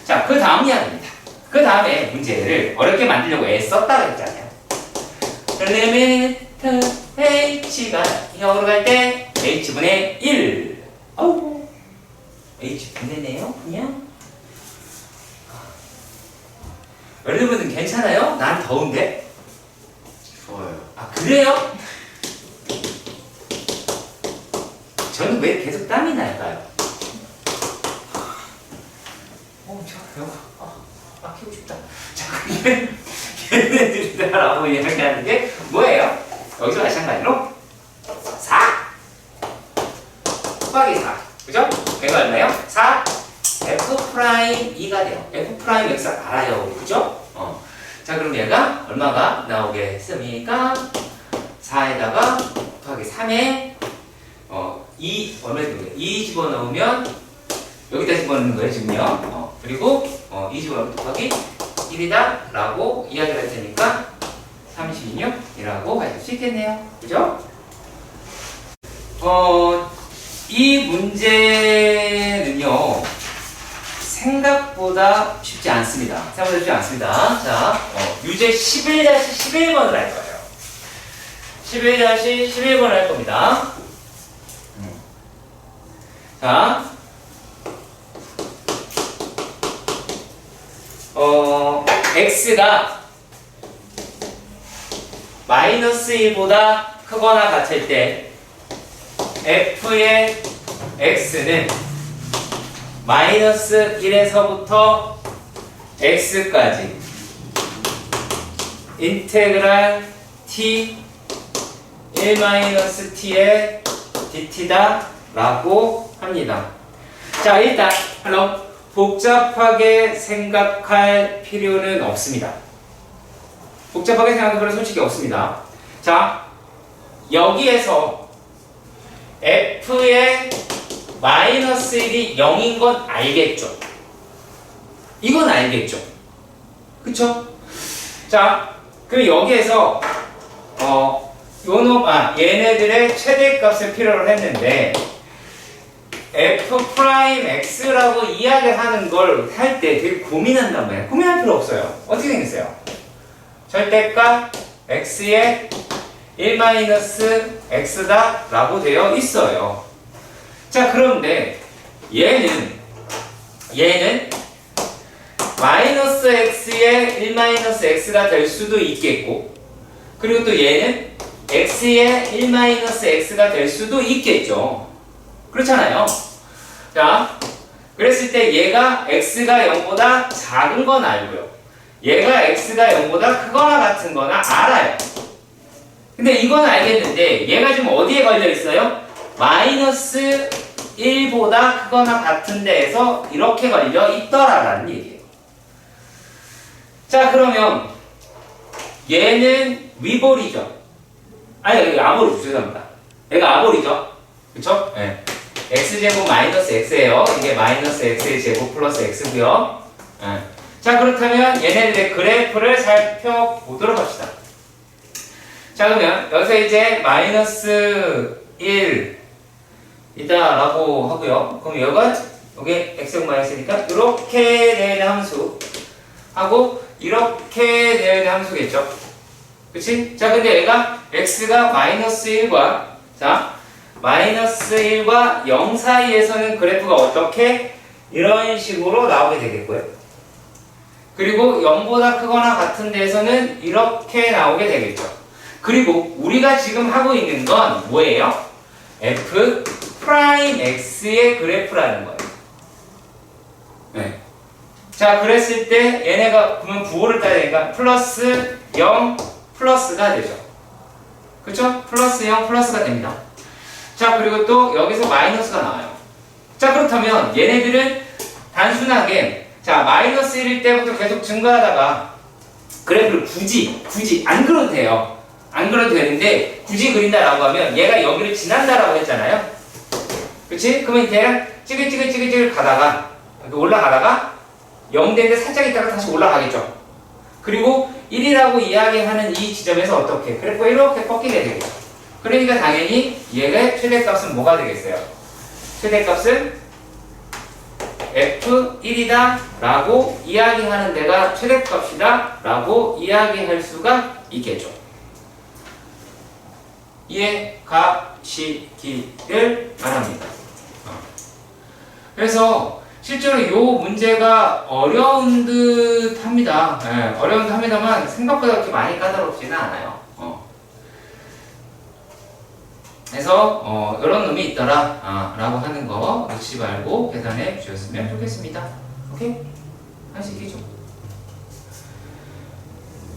Speaker 1: 자, 그 다음 이야기입니다. 그 다음에 문제를 어렵게 만들려고 애썼다고 했잖아요. 리미트 h가 0으로 갈 때 h분의 1. 어우, h분의네요, 그냥. 여러분은 괜찮아요? 난 더운데?
Speaker 2: 좋아요.
Speaker 1: 아, 그래요? 저는 왜 계속 땀이 날까요? 키우고 싶다. 자, 얘네들이라고 이야기하는 게 뭐예요? 여기서 마찬가지로 4 곱하기 4. 그죠? 이거 얼마예요? 4 F 프라임 2가 돼요. F 프라임 X 알아요. 그죠? 자, 그럼 얘가 얼마가 나오게 했습니까? 4에다가 곱하기 3에 2 얼마 되는 2 집어넣으면 여기다 집어넣는 거예요, 지금요. 그리고 2 집어넣으면 곱하기 1이다 라고 이야기를 할 테니까 36이라고 하실 수 있겠네요. 그죠? 이 문제는요, 생각보다 쉽지 않습니다. 생각보다 쉽지 않습니다. 자, 유제 11-11번을 할 거예요. 11-11번을 할 겁니다. 자, x가 마이너스 1보다 크거나 같을 때 f의 x는 마이너스 1에서부터 x까지 인테그랄 t 1-t의 dt다 라고 합니다. 자, 일단 복잡하게 생각할 필요는 없습니다. 복잡하게 생각할 필요는 솔직히 없습니다. 자, 여기에서 f의 마이너스 1이 0인 건 알겠죠? 이건 알겠죠? 그쵸? 자, 그 여기에서 얘네들의 최대값을 필요로 했는데 f'x라고 이야기하는 걸 할 때 되게 고민한단 말이에요. 고민할 필요 없어요. 어떻게 생겼어요? 절대값 x에 1-x다 라고 되어 있어요. 자, 그런데 얘는 마이너스 x에 1-x가 될 수도 있겠고, 그리고 또 얘는 x에 1-x가 될 수도 있겠죠. 그렇잖아요. 자, 그랬을 때 얘가 x가 0보다 작은 건 알고요. 얘가 x가 0보다 크거나 같은 거나 알아요. 근데 이건 알겠는데 얘가 지금 어디에 걸려 있어요? 마이너스 1보다 크거나 같은 데에서 이렇게 걸려 있더라라는 얘기예요. 자, 그러면 얘는 위볼이죠. 아니, 여기 아볼이죠. 죄송합니다. 얘가 아볼이죠. 그쵸? 네. x제곱 마이너스 x예요. 이게 마이너스 x의 제곱 플러스 x고요. 네. 자, 그렇다면 얘네들의 그래프를 살펴보도록 합시다. 자, 그러면 여기서 이제 마이너스 1 이다라고 하고요. 그럼 여기 x제곱 마이너스니까 이렇게 되는 함수 하고 이렇게 되는 함수겠죠. 그치? 자, 근데 얘가 x가 마이너스 1과 자, 마이너스 1과 0 사이에서는 그래프가 어떻게? 이런 식으로 나오게 되겠고요. 그리고 0보다 크거나 같은 데에서는 이렇게 나오게 되겠죠. 그리고 우리가 지금 하고 있는 건 뭐예요? f 프라임 x의 그래프라는 거예요. 네. 자, 그랬을 때 얘네가 그러면 부호를 따야 되니까 플러스 0 플러스가 되죠. 그쵸? 플러스 0 플러스가 됩니다. 자, 그리고 또 여기서 마이너스가 나와요. 자, 그렇다면 얘네들은 단순하게 자, 마이너스 1일 때부터 계속 증가하다가 그래프를 굳이 안 그려도 돼요. 안 그려도 되는데 굳이 그린다라고 하면 얘가 여기를 지난다라고 했잖아요. 그치? 그러면 얘가 찌글찌글 가다가 이렇게 올라가다가 0대인데 살짝 있다가 다시 올라가겠죠. 그리고 1이라고 이야기하는 이 지점에서 어떻게? 그래프가 이렇게 꺾이게 되겠죠. 그러니까 당연히 얘의 최대값은 뭐가 되겠어요? 최대값은 f1이다 라고 이야기하는 데가 최대값이다 라고 이야기할 수가 있겠죠. 이해 가시기를 바랍니다. 그래서 실제로 이 문제가 어려운 듯 합니다. 네, 어려운 듯 합니다만 생각보다 그렇게 많이 까다롭지는 않아요. 그래서 이런 놈이 있더라 라고 하는 거 놓치지 말고 계산해 주셨으면 좋겠습니다. 오케이? 할 수 있겠죠?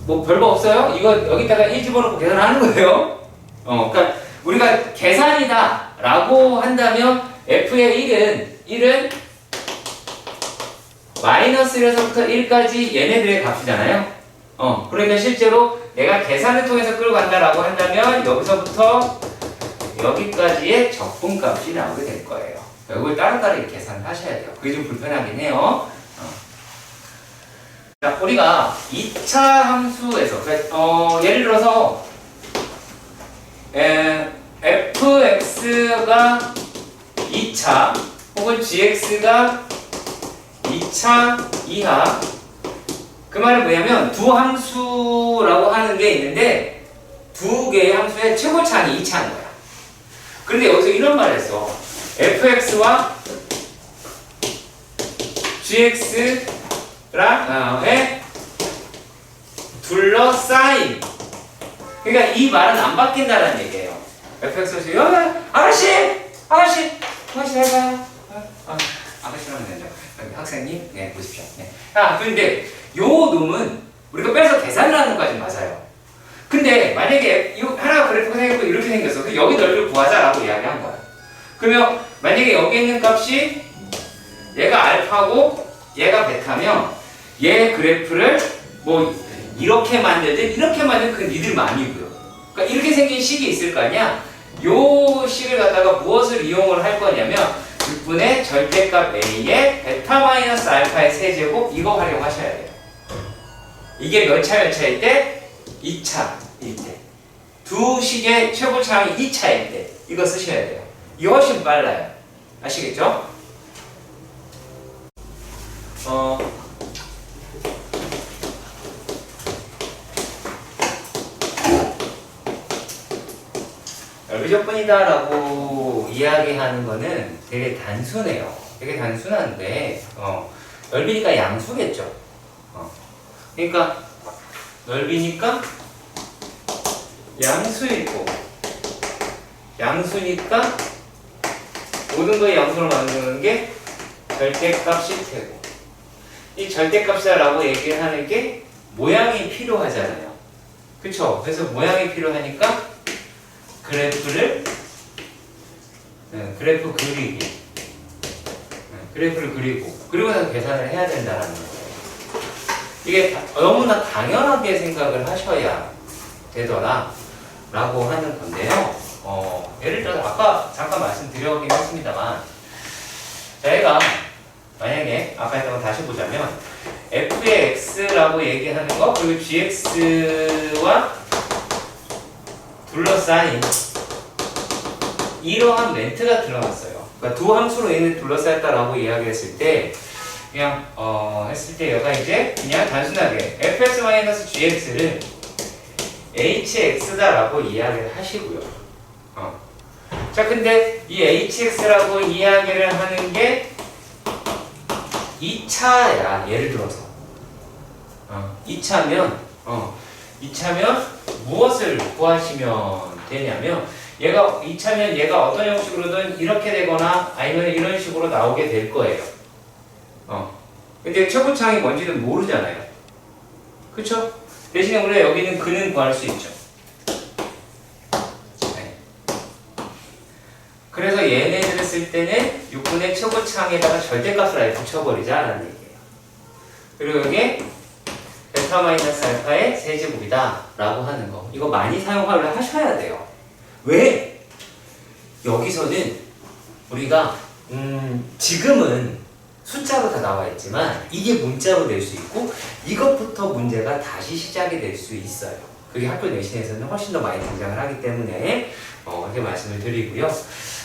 Speaker 1: 뭐 별거 없어요? 이거 여기다가 1 집어넣고 계산하는 거예요. 그러니까 우리가 계산이다 라고 한다면 f의 1은 마이너스 1에서부터 1까지 얘네들의 값이잖아요. 그러니까 실제로 내가 계산을 통해서 끌고 간다라고 한다면 여기서부터 여기까지의 적분값이 나오게 될 거예요. 이걸 따로따로 계산을 하셔야 돼요. 그게 좀 불편하긴 해요. 자, 우리가 2차 함수에서 예를 들어서 fx가 2차 혹은 gx가 2차 이하, 그 말은 뭐냐면 두 함수라고 하는 게 있는데 두 개의 함수의 최고차는 2차인 거야. 그런데 여기서 이런 말을 했어. fx와 gx랑 둘러싸인, 그러니까 이 말은 안 바뀐다는 얘기예요. fx가 아가씨 해봐요. 아가씨라면 되죠. 학생님, 네, 보십시오. 네. 근데 요 놈은 우리가 빼서 계산을 하는 것까지 맞아요. 근데 만약에 이 하나가 그래프가 생겼고 이렇게 생겼어. 그럼 여기 넓이를 구하자라고 이야기한 거야. 그러면 만약에 여기 있는 값이 얘가 알파고 얘가 베타면 얘 그래프를 뭐 이렇게 만들든 이렇게 만들든 그건 니들 마음이고요. 그러니까 이렇게 생긴 식이 있을 거 아니야. 요 식을 갖다가 무엇을 이용을 할 거냐면 6분의 절대값 a에 베타 마이너스 알파의 세제곱 이거 활용하셔야 돼요. 이게 몇 차일 때? 2차일 때. 두 식의 최고차항이 2차일 때 이거 쓰셔야 돼요. 이게 훨씬 빨라요. 아시겠죠? 넓이적분이다 라고 이야기하는 거는 되게 단순해요. 되게 단순한데 넓이니까 양수겠죠. 그러니까 넓이니까 양수이고 양수니까 모든 거의 양수를 만드는 게 절대값일 테고 이 절대값이라고 얘기를 하는 게 모양이 필요하잖아요. 그쵸? 그래서 모양이 필요하니까 그래프 그리기 그래프를 그리고 나서 계산을 해야 된다는 거예요. 이게 너무나 당연하게 생각을 하셔야 되더라 라고 하는 건데요. 예를 들어서 아까 잠깐 말씀드렸긴 했습니다만 저희가 만약에 아까 했던 거 다시 보자면 f의 x라고 얘기하는 거 그리고 gx와 둘러싸인 이러한 멘트가 들어갔어요. 그러니까 두 함수로 인해 둘러싸였다라고 이야기했을 때 그냥 했을 때 얘가 이제 그냥 단순하게 fx-gx를 hx다라고 이야기를 하시고요. 자 근데 이 hx라고 이야기를 하는 게 2차야. 예를 들어서 2차면 무엇을 구하시면 되냐면 얘가 2차면 얘가 어떤 형식으로든 이렇게 되거나 아니면 이런 식으로 나오게 될 거예요. 근데 최고창이 뭔지는 모르잖아요. 그쵸? 대신에 우리가 여기는 그는 구할 수 있죠. 네. 그래서 얘네들을 쓸 때는 6분의 최고창에다가 절대값을 아예 붙여버리자라는 얘기예요. 그리고 여기 베타 마이너스 알파의 세제곱이다 라고 하는 거 이거 많이 사용을 하셔야 돼요. 왜? 여기서는 우리가 지금은 숫자로 다 나와 있지만 이게 문자로 될 수 있고 이것부터 문제가 다시 시작이 될 수 있어요. 그게 학교 내신에서는 훨씬 더 많이 등장을 하기 때문에 이렇게 말씀을 드리고요.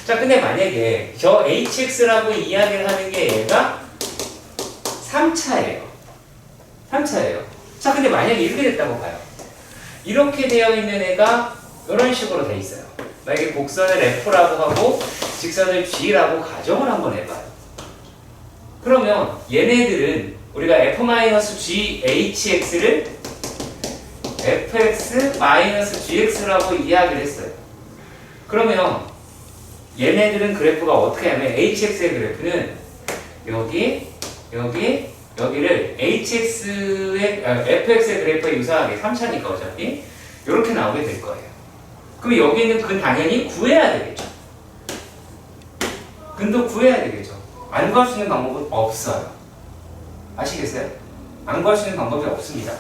Speaker 1: 자 근데 만약에 저 hx라고 이야기를 하는 게 얘가 3차예요. 3차예요. 자 근데 만약에 이렇게 됐다고 봐요. 이렇게 되어 있는 애가 이런 식으로 돼 있어요. 만약에 곡선을 f라고 하고 직선을 g라고 가정을 한번 해봐요. 그러면 얘네들은 우리가 f-g hx를 fx-gx라고 이야기를 했어요. 그러면 얘네들은 그래프가 어떻게 하면 hx의 그래프는 여기를 fx의 그래프에 유사하게 3차니까 어차피 이렇게 나오게 될 거예요. 그럼 여기는 근 당연히 구해야 되겠죠. 근도 구해야 되겠죠. 안 구할 수 있는 방법은 없어요. 아시겠어요? 안 구할 수 있는 방법이 없습니다.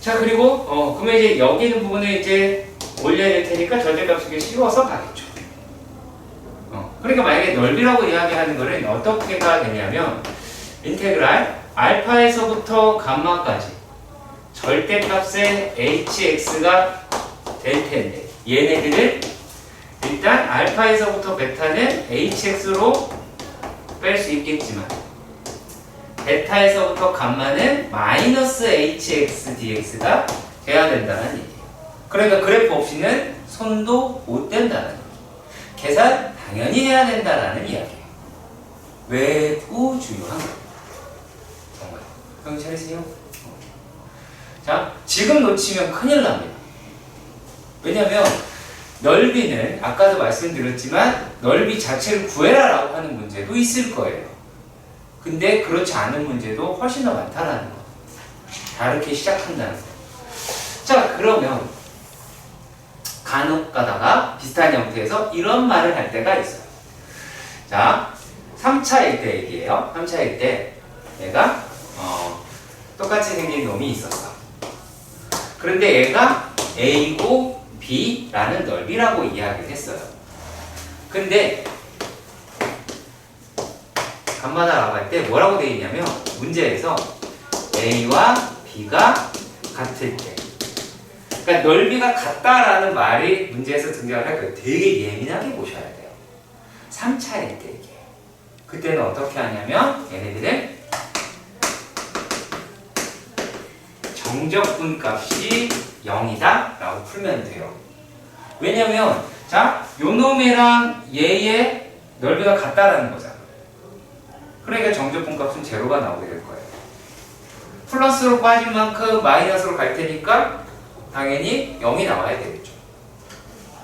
Speaker 1: 자 그리고 그러면 이제 여기 있는 부분을 이제 올려야 될 테니까 절대값을 씌워서 가겠죠. 그러니까 만약에 넓이라고 이야기하는 거는 어떻게가 되냐면 인테그랄 알파에서부터 감마까지 절대값의 hx가 될 텐데 얘네들을 일단 알파에서부터 베타는 hx로 뺄 수 있겠지만 베타에서부터 감마는 마이너스 hx dx가 돼야 된다는 얘기예요. 그러니까 그래프 없이는 손도 못 댄다는 얘기예요. 계산 당연히 해야 된다는 이야기예요. 매우 중요한 거예요. 정말. 형님 차리세요. 자, 지금 놓치면 큰일 납니다. 왜냐면 넓이는 아까도 말씀드렸지만 넓이 자체를 구해라 라고 하는 문제도 있을 거예요. 근데 그렇지 않은 문제도 훨씬 더 많다라는 거. 다르게 시작한다는 거. 자 그러면 간혹 가다가 비슷한 형태에서 이런 말을 할 때가 있어요. 자 3차일 때 얘기예요. 3차일 때 얘가 똑같이 생긴 놈이 있었어. 그런데 얘가 A고 B라는 넓이라고 이야기를 했어요. 근데 간마다 나갈 때 뭐라고 되어 있냐면 문제에서 A와 B가 같을 때 그러니까 넓이가 같다라는 말이 문제에서 등장을 할 거예요. 되게 예민하게 보셔야 돼요. 3차례 때 이게. 그때는 어떻게 하냐면 얘네들은 정적분 값이 0이다 라고 풀면 돼요. 왜냐면 자, 요 놈이랑 얘의 넓이가 같다라는 거잖아. 그러니까 정적분 값은 제로가 나오게 될 거예요. 플러스로 빠진 만큼 마이너스로 갈 테니까 당연히 0이 나와야 되겠죠.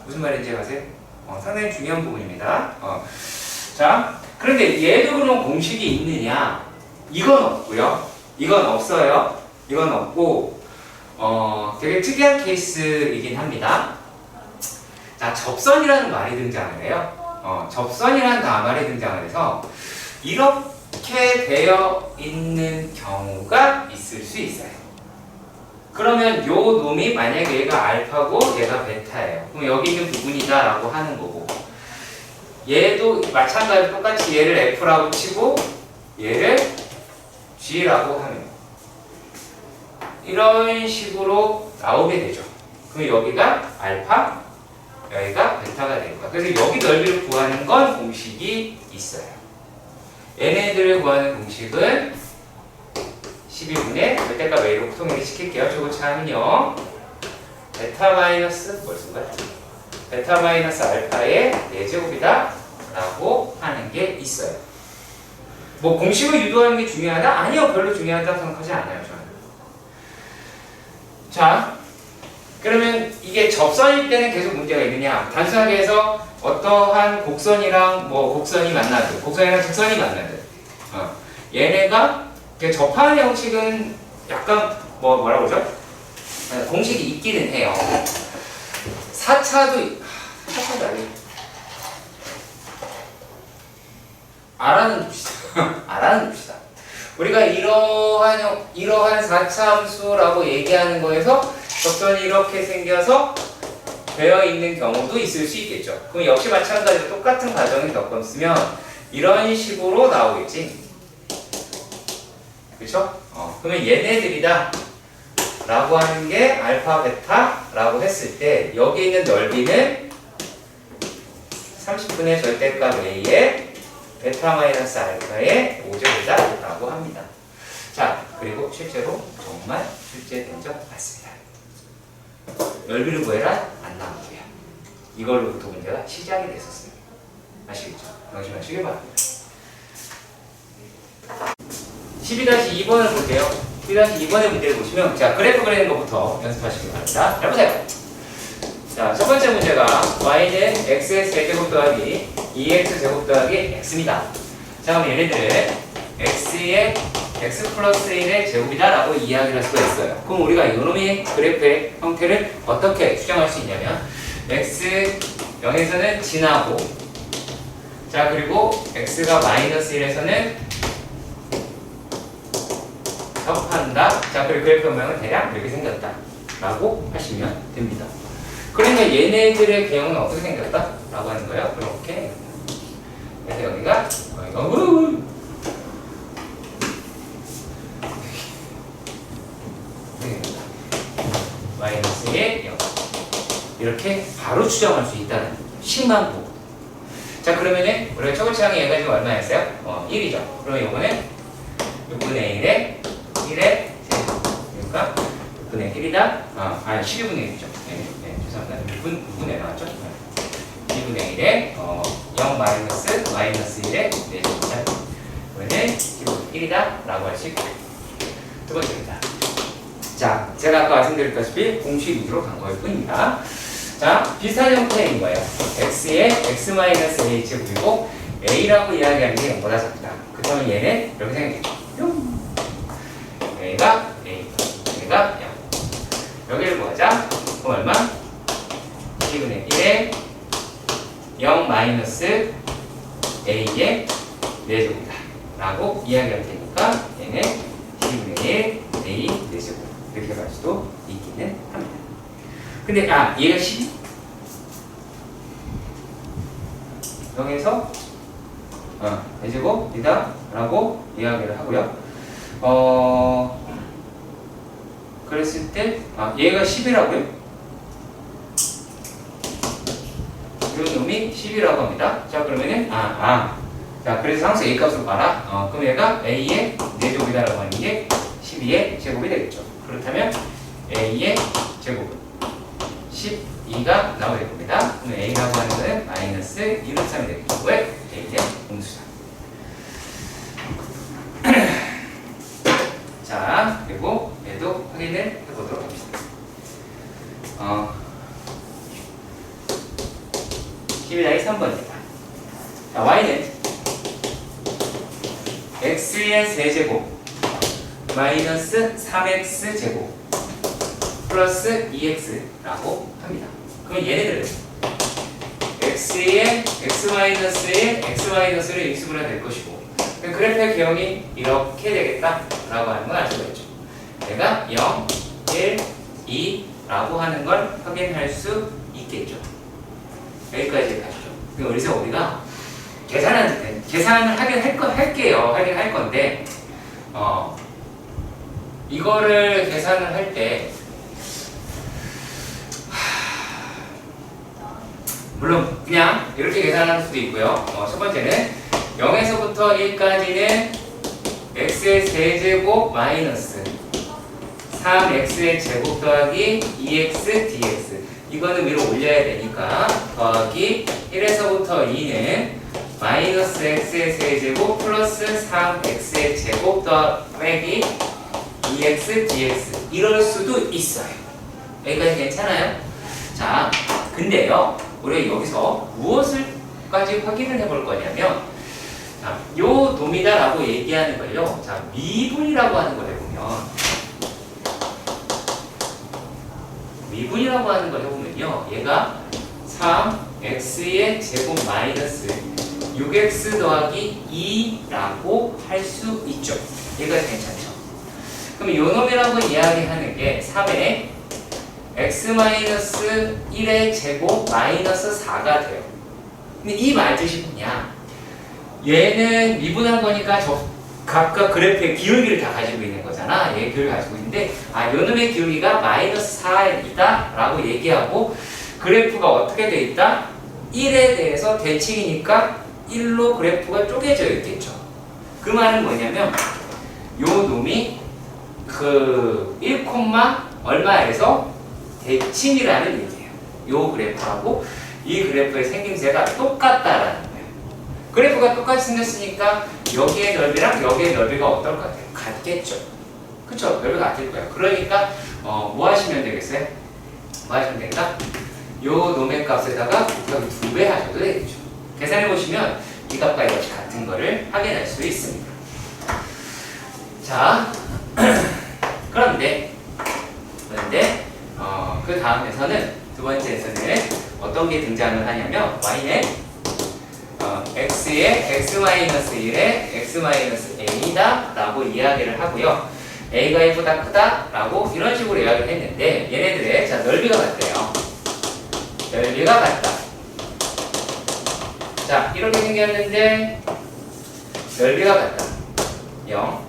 Speaker 1: 무슨 말인지 아세요? 상당히 중요한 부분입니다. 자, 그런데 얘도 그럼 공식이 있느냐? 이건 없고요. 이건 없어요. 이건 없고 되게 특이한 케이스이긴 합니다. 자, 접선이라는 말이 등장을 해요. 접선이라는 말이 등장을 해서 이렇게 되어 있는 경우가 있을 수 있어요. 그러면 요 놈이 만약에 얘가 알파고 얘가 베타예요. 그럼 여기 있는 부분이다 라고 하는 거고, 얘도 마찬가지로 똑같이 얘를 F라고 치고 얘를 G라고 하면 이런 식으로 나오게 되죠. 그럼 여기가 알파, 여기가 베타가 될 거야. 그래서 여기 넓이를 구하는 건 공식이 있어요. 얘네들을 구하는 공식은 12분의 절대값 A로 통일을 시킬게요. 저거차는요 베타 마이너스 베타 마이너스 알파의 4제곱이다 라고 하는 게 있어요. 뭐 공식을 유도하는 게 중요하다? 아니요, 별로 중요하다고 생각하지 않아요, 저는. 자, 그러면 이게 접선일 때는 계속 문제가 있느냐? 단순하게 해서 어떠한 곡선이랑 곡선이 만나든, 곡선이랑 직선이 만나든, 얘네가 접하는 형식은 약간 뭐라 그러죠? 공식이 있기는 해요. 4차도 아니. 알아는 둡시다. 우리가 이러한 4차 함수라고 얘기하는 거에서 접선이 이렇게 생겨서 되어 있는 경우도 있을 수 있겠죠. 그럼 역시 마찬가지로 똑같은 과정을 겪었으면 이런 식으로 나오겠지. 그쵸? 그러면 얘네들이다 라고 하는 게 알파, 베타 라고 했을 때 여기 있는 넓이는 30분의 절대값 A에 베타 마이너스 알파의 5제곱이다 라고 합니다. 자, 그리고 실제로 정말 출제된 적 맞습니다. 넓이를 구해라? 안 나오고요. 이걸로부터 문제가 시작이 됐었습니다. 아시겠죠? 명심하시길 바랍니다. 12-2번을 볼게요. 12-2번의 문제를 보시면, 자, 그래프 그리는 것부터 연습하시기 바랍니다. 잘 보세요. 자, 첫 번째 문제가 y는 x의 세제곱 더하기 2x 제곱 더하기 x입니다. 자, 그럼 얘네들을 x의 x 플러스 1의 제곱이다 라고 이야기를 할 수가 있어요. 그럼 우리가 이놈의 그래프의 형태를 어떻게 추정할 수 있냐면 x 0에서는 지나고, 자, 그리고 x가 마이너스 1에서는 접한다. 자, 그리고 그래프 모양은 대략 이렇게 생겼다 라고 하시면 됩니다. 그러니까 얘네들의 개형은 어떻게 생겼다? 라고 하는 거예요. 이렇게. 그래서 여기가 마이너스 1, 0 이렇게 바로 추정할 수 있다는 심한 부분. 자, 그러면은 우리가 초고치항이 얘가 지금 얼마였어요? 1이죠. 그러면 요거는 6분의 1에 1의 제곱. 그러니까 6분의 1이다. 12분의 1이죠. 죄송합니다. 6분의 나왔죠? 2분의 1에 0 마이너스 1의 4제곱이다. 그러면 1이다 라고 할 수 있고, 두 번째입니다. 자, 제가 아까 말씀드렸다시피 공식 위주로 간 거일 뿐입니다. 자, 비슷한 형태인 거예요. x의 x-a 제곱이고 a라고 이야기하는 게 0보다 작다. 그렇다면 얘는 이렇게 생각해요. 얘가 a, 얘가 0. 여기를 구하자. 그럼 얼마? 2분의 1에 0 마이너스 a의 4제곱이다 라고 이야기할 테니까 얘는 2분의 1 a 4제곱 이렇게 갈 수도 있기는 합니다. 근데 얘가 12 0에서 4제곱이다 라고 이야기를 하고요. 그랬을 때 얘가 10이라고요? 요 놈이 10이라고 합니다. 자, 그러면은, 자, 그래서 상수 A 값을 봐라. 그럼 얘가 A의 4제곱이다라고 하는 게 12의 제곱이 되겠죠. 그렇다면 A의 제곱은 12가 나오게 됩니다. 그럼 A라고 하는 거는 마이너스 1의 3이 되겠죠. 왜? A의 음수다. 자, 그리고 얘도 확인을 해보도록 합시다. 12-3번입니다. 자, y는 x의 세제곱 마이너스 3x제곱 플러스 2x라고 합니다. 그럼 얘네들은 x의 x-를 x분할 될 것이고 그래프의 개형이 이렇게 되겠다라고 하는 걸 알 수가 있죠. 내가 0, 1, 2라고 하는 걸 확인할 수 있겠죠. 여기까지 가시죠. 그래서 우리가 계산을 하긴 할게요. 하긴 할 건데, 이거를 계산을 할 때, 물론 그냥 이렇게 계산할 수도 있고요. 첫 번째는 0에서부터 1까지는 x의 세제곱 마이너스 3x의 제곱 더하기 2x dx 이거는 위로 올려야 되니까 더하기 1에서부터 2는 마이너스 x의 세제곱 플러스 3x의 제곱 더하기 2x dx 이럴 수도 있어요. 여기까지 괜찮아요? 자, 근데요 우리가 여기서 무엇을까지 확인을 해볼 거냐면 자, 요 놈이다라고 얘기하는 걸요 자, 미분이라고 하는 걸 해보면 미분이라고 하는 걸 해보면요 얘가 3x의 제곱 마이너스 6x 더하기 2라고 할 수 있죠. 얘가 괜찮죠. 그럼 요 놈이라고 이야기하는 게 3의 x-1의 제곱 마이너스 4가 돼요. 근데 이 말뜻이 뭐냐? 얘는 미분한 거니까 저 각각 그래프의 기울기를 다 가지고 있는 거잖아. 얘 기울기 가지고 있는데 요 놈의 기울기가 마이너스 4이다 라고 얘기하고 그래프가 어떻게 돼 있다? 1에 대해서 대칭이니까 1로 그래프가 쪼개져 있겠죠. 그 말은 뭐냐면 요 놈이 그 1, 얼마에서 대칭이라는 얘기예요. 요 그래프하고 이 그래프의 생김새가 똑같다라는 거예요. 그래프가 똑같이 생겼으니까 여기의 넓이랑 여기의 넓이가 어떨 것 같아요? 같겠죠. 그쵸? 넓이가 같을 거예요. 그러니까 뭐 하시면 되겠어요? 뭐 하시면 될까? 요 놈의 값에다가 곱하기 2배 하셔도 되겠죠. 계산해 보시면 이 값과 이것이 같은 거를 확인할 수 있습니다. 자, 그런데 그 다음에서는 두 번째에서는 어떤 게 등장을 하냐면 y는 x의 x-1의 x-a다 라고 이야기를 하고요. a가 1보다 크다 라고 이런 식으로 이야기를 했는데 얘네들의 자 넓이가 같대요. 넓이가 같다. 자 이렇게 생겼는데 넓이가 같다. 0,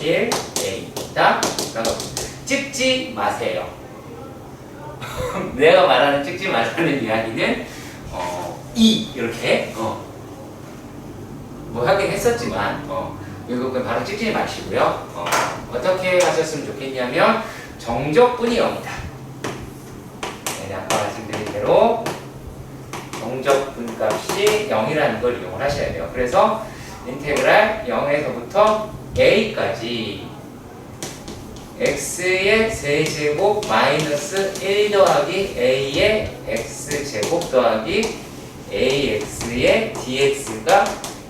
Speaker 1: 1, a다 라고 찍지 마세요. 내가 말하는 찍지 말라는 이야기는 2 이렇게 뭐 하긴 했었지만 이거 바로 찍지 마시고요. 어떻게 하셨으면 좋겠냐면 정적분이 0이다. 네, 아까 말씀드린 대로 정적분 값이 0이라는 걸 이용을 하셔야 돼요. 그래서 인테그랄 0에서부터 a까지 x의 세제곱 마이너스 1 더하기 a의 x제곱 더하기 ax의 dx가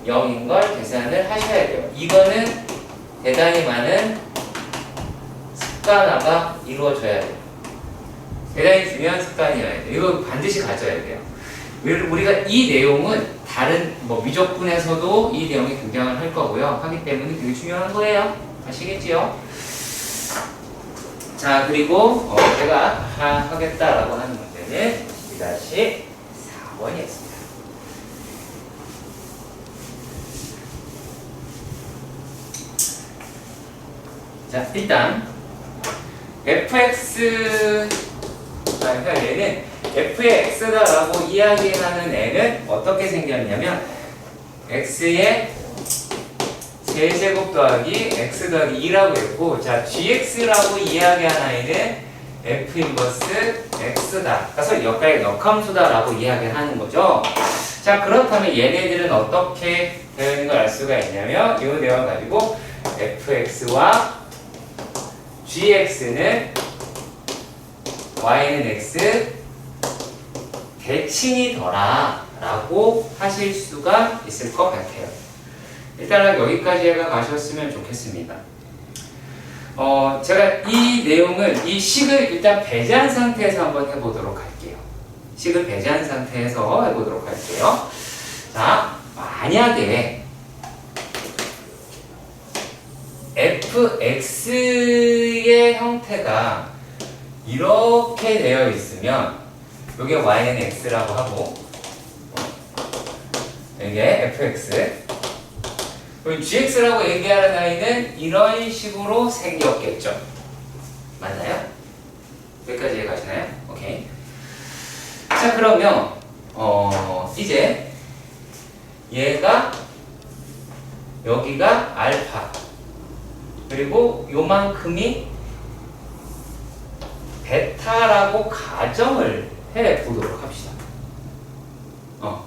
Speaker 1: 0인 걸 계산을 하셔야 돼요. 이거는 대단히 많은 습관화가 이루어져야 돼요. 대단히 중요한 습관이어야 돼요. 이거 반드시 가져야 돼요. 우리가 이 내용은 다른 미적분에서도 이 내용이 등장을 할 거고요. 하기 때문에 되게 중요한 거예요. 아시겠지요? 자, 그리고 제가 하겠다라고 하는 문제는 12-4번이었습니다. 자, 일단 fx 얘는 f의 x다라고 이야기하는 애는 어떻게 생겼냐면 x의 세제곱 더하기 x 더하기 2라고 했고, 자 gx라고 이야기한 아이는 f 인버스 x다. 그래서 역함수다라고 이야기를 하는 거죠. 자 그렇다면 얘네들은 어떻게 되어 있는 걸 알 수가 있냐면 이 내용 가지고 fx와 gx는 y는 x 대칭이더라 라고 하실 수가 있을 것 같아요. 일단 여기까지 가셨으면 좋겠습니다. 제가 이 내용을, 이 식을 일단 배제한 상태에서 한번 해보도록 할게요. 식을 배제한 상태에서 해보도록 할게요. 자, 만약에 fx의 형태가 이렇게 되어 있으면 이게 y는 x라고 하고 이게 fx 그리고 gx라고 얘기하는 아이는 이런 식으로 생겼겠죠. 맞나요? 여기까지 이해가시나요? 오케이. 자 그러면 이제 얘가 여기가 알파 그리고 요만큼이 베타라고 가정을 해 보도록 합시다.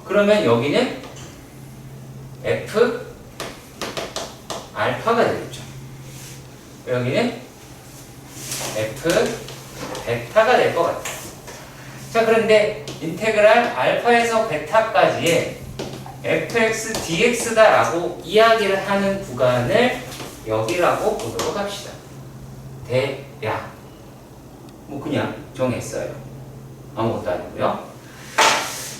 Speaker 1: 그러면 여기는 f 알파가 되겠죠. 여기는 f 베타가 될 것 같아요. 자 그런데 인테그랄 알파에서 베타까지의 fx dx다라고 이야기를 하는 구간을 여기라고 보도록 합시다. 대략 뭐 그냥 정했어요. 아무것도 아니고요.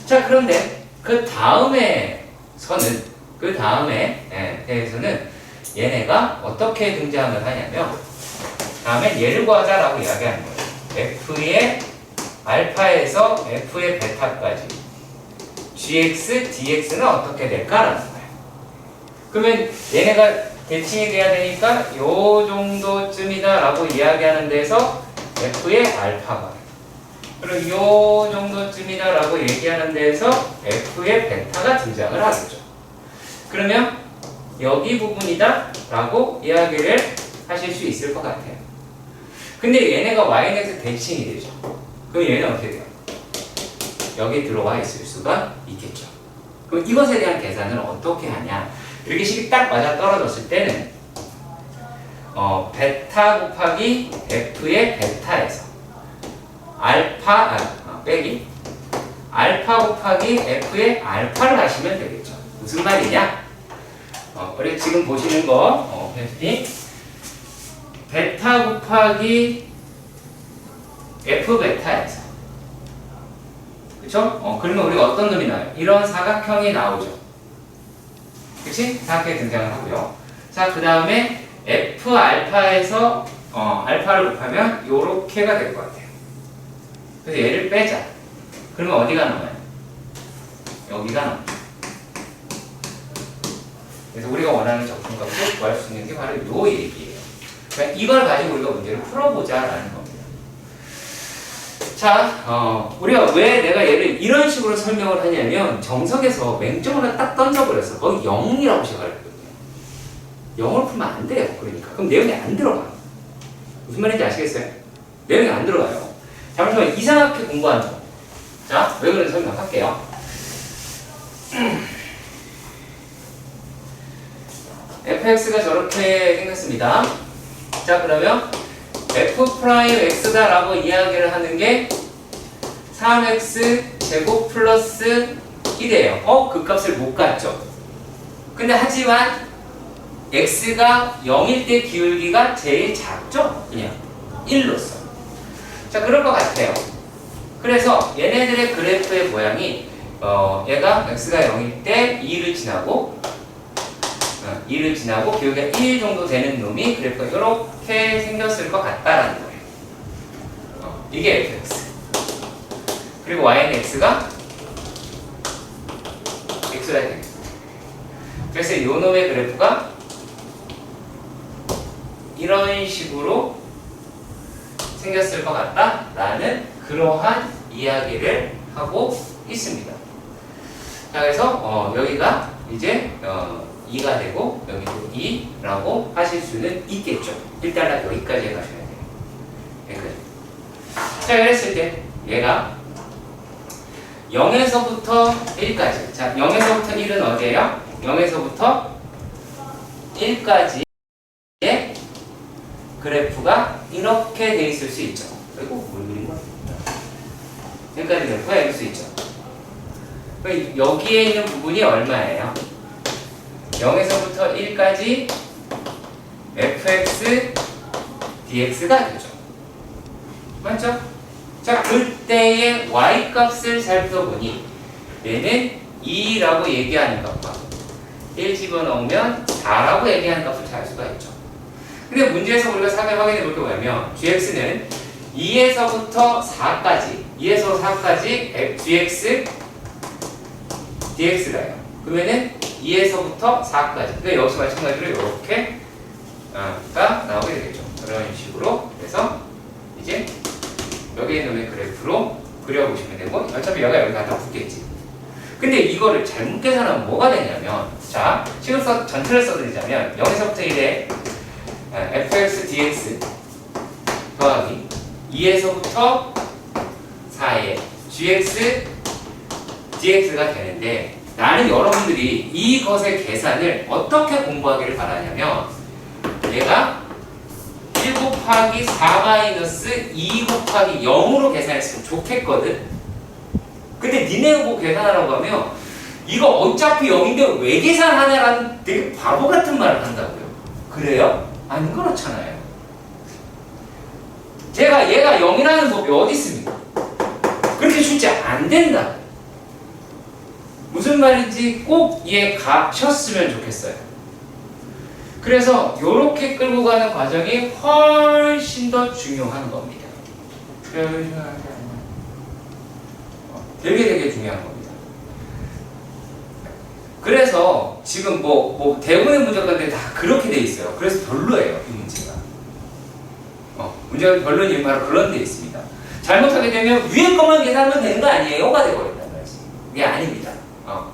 Speaker 1: 자 그런데 그 다음에 선은 그 다음에 대해서는 얘네가 어떻게 등장을 하냐면 다음에 얘를 구하자라고 이야기하는 거예요. f의 알파에서 f의 베타까지 gx, dx는 어떻게 될까라는 거예요. 그러면 얘네가 대칭이 돼야 되니까 요 정도쯤이다 라고 이야기하는 데서 f의 알파가 그리고 요 정도쯤이다 라고 얘기하는 데서 f의 베타가 등장을 하겠죠. 그러면 여기 부분이다 라고 이야기를 하실 수 있을 것 같아요. 근데 얘네가 y넷에 대칭이 되죠. 그럼 얘는 어떻게 돼요? 여기 들어와 있을 수가 있겠죠. 그럼 이것에 대한 계산을 어떻게 하냐? 이렇게 식이 딱 맞아 떨어졌을 때는 베타 곱하기 f의 베타에서 알파 빼기 알파 곱하기 f의 알파를 하시면 되겠죠. 무슨 말이냐? 우리 지금 보시는 거 베타 곱하기 f 베타에서 그쵸? 그러면 우리가 어떤 놈이 나와요? 이런 사각형이 나오죠. 그치? 사각형이 등장을 하고요. 자, 그 다음에 f 알파에서 알파를 곱하면 요렇게가 될 것 같아요. 그래서 얘를 빼자. 그러면 어디가 남아요? 여기가 남아요. 그래서 우리가 원하는 적분값을 구할 수 있는 게 바로 요 얘기예요. 그러니까 이걸 가지고 우리가 문제를 풀어보자라는 겁니다. 자, 우리가 왜 내가 얘를 이런 식으로 설명을 하냐면 정석에서 맹점을 딱 던져버렸어. 거기 0이라고 시작을 했거든요. 0을 풀면 안 돼요. 그러니까. 그럼 내용이 안 들어가. 무슨 말인지 아시겠어요? 내용이 안 들어가요. 잘못하면 이상하게 공부하는 거. 자, 왜 그런지 설명할게요. fx가 저렇게 생겼습니다. 자, 그러면 f'x다 라고 이야기를 하는 게 3x 제곱 플러스 1이에요. 그 값을 못 갔죠. 근데 하지만 x가 0일 때 기울기가 제일 작죠? 그냥 1로서. 자, 그럴 것 같아요. 그래서 얘네들의 그래프의 모양이 얘가 x가 0일 때 2를 지나고 기울기가 1 정도 되는 놈이 그래프가 이렇게 생겼을 것 같다라는 거예요. 이게 fx. 그리고 y는 x가 x라 됩니다. 그래서 이 놈의 그래프가 이런 식으로 생겼을 것 같다라는 그러한 이야기를 하고 있습니다. 자, 그래서 여기가 이제 2가 되고 여기도 2라고 하실 수는 있겠죠. 일단 여기까지 해가셔야 돼요. 여기까지. 자, 그랬을 때 얘가 0에서부터 1까지. 자, 0에서부터 1은 어디예요? 0에서부터 1까지의 그래프가 이렇게 돼 있을 수 있죠. 그리고 뭘 그린 거야? 여기까지 그래프가 있을 수 있죠. 여기에 있는 부분이 얼마예요? 0에서부터 1까지 fx dx가 되죠. 맞죠? 자, 그때의 y값을 살펴보니 얘는 2라고 얘기하는 값과 1 집어넣으면 4라고 얘기하는 값을 찾을 수가 있죠. 근데 문제에서 우리가 상당히 확인해 볼 게 뭐냐면 gx는 2에서부터 4까지 gx dx가요. 그러면은 2에서부터 4까지. 그러니까 여기서 마찬가지로 이렇게 가 나오게 되겠죠. 그런 식으로. 그래서 이제 여기에 있는 그래프로 그려보시면 되고, 어차피 여기가 여기 갖다 붙겠지. 근데 이거를 잘못 계산하면 뭐가 되냐면, 자, 식을 전체를 써드리자면 0에서부터 1에 fx dx 더하기 2에서부터 4에 gx dx가 되는데, 나는 여러분들이 이것의 계산을 어떻게 공부하기를 바라냐면, 얘가 1 곱하기 4 마이너스 2 곱하기 0으로 계산했으면 좋겠거든. 근데 니네 보고 계산하라고 하면 이거 어차피 0인데 왜 계산하냐라는 되게 바보 같은 말을 한다고요. 그래요? 안 그렇잖아요. 얘가 0이라는 법이 어디 있습니까? 그렇게 숫자 안 된다. 무슨 말인지 꼭 이해 가셨으면 좋겠어요. 그래서 이렇게 끌고 가는 과정이 훨씬 더 중요한 겁니다. 되게 중요한 겁니다. 그래서 지금 뭐 대부분의 문제가들 다 그렇게 돼 있어요. 그래서 별로예요, 이 문제가. 문제가 별로인 이유는 바로 그런 데 있습니다. 잘못하게 되면 위에 것만 계산하면 되는 거 아니에요가 돼버린다는 거지. 이게 아닙니다.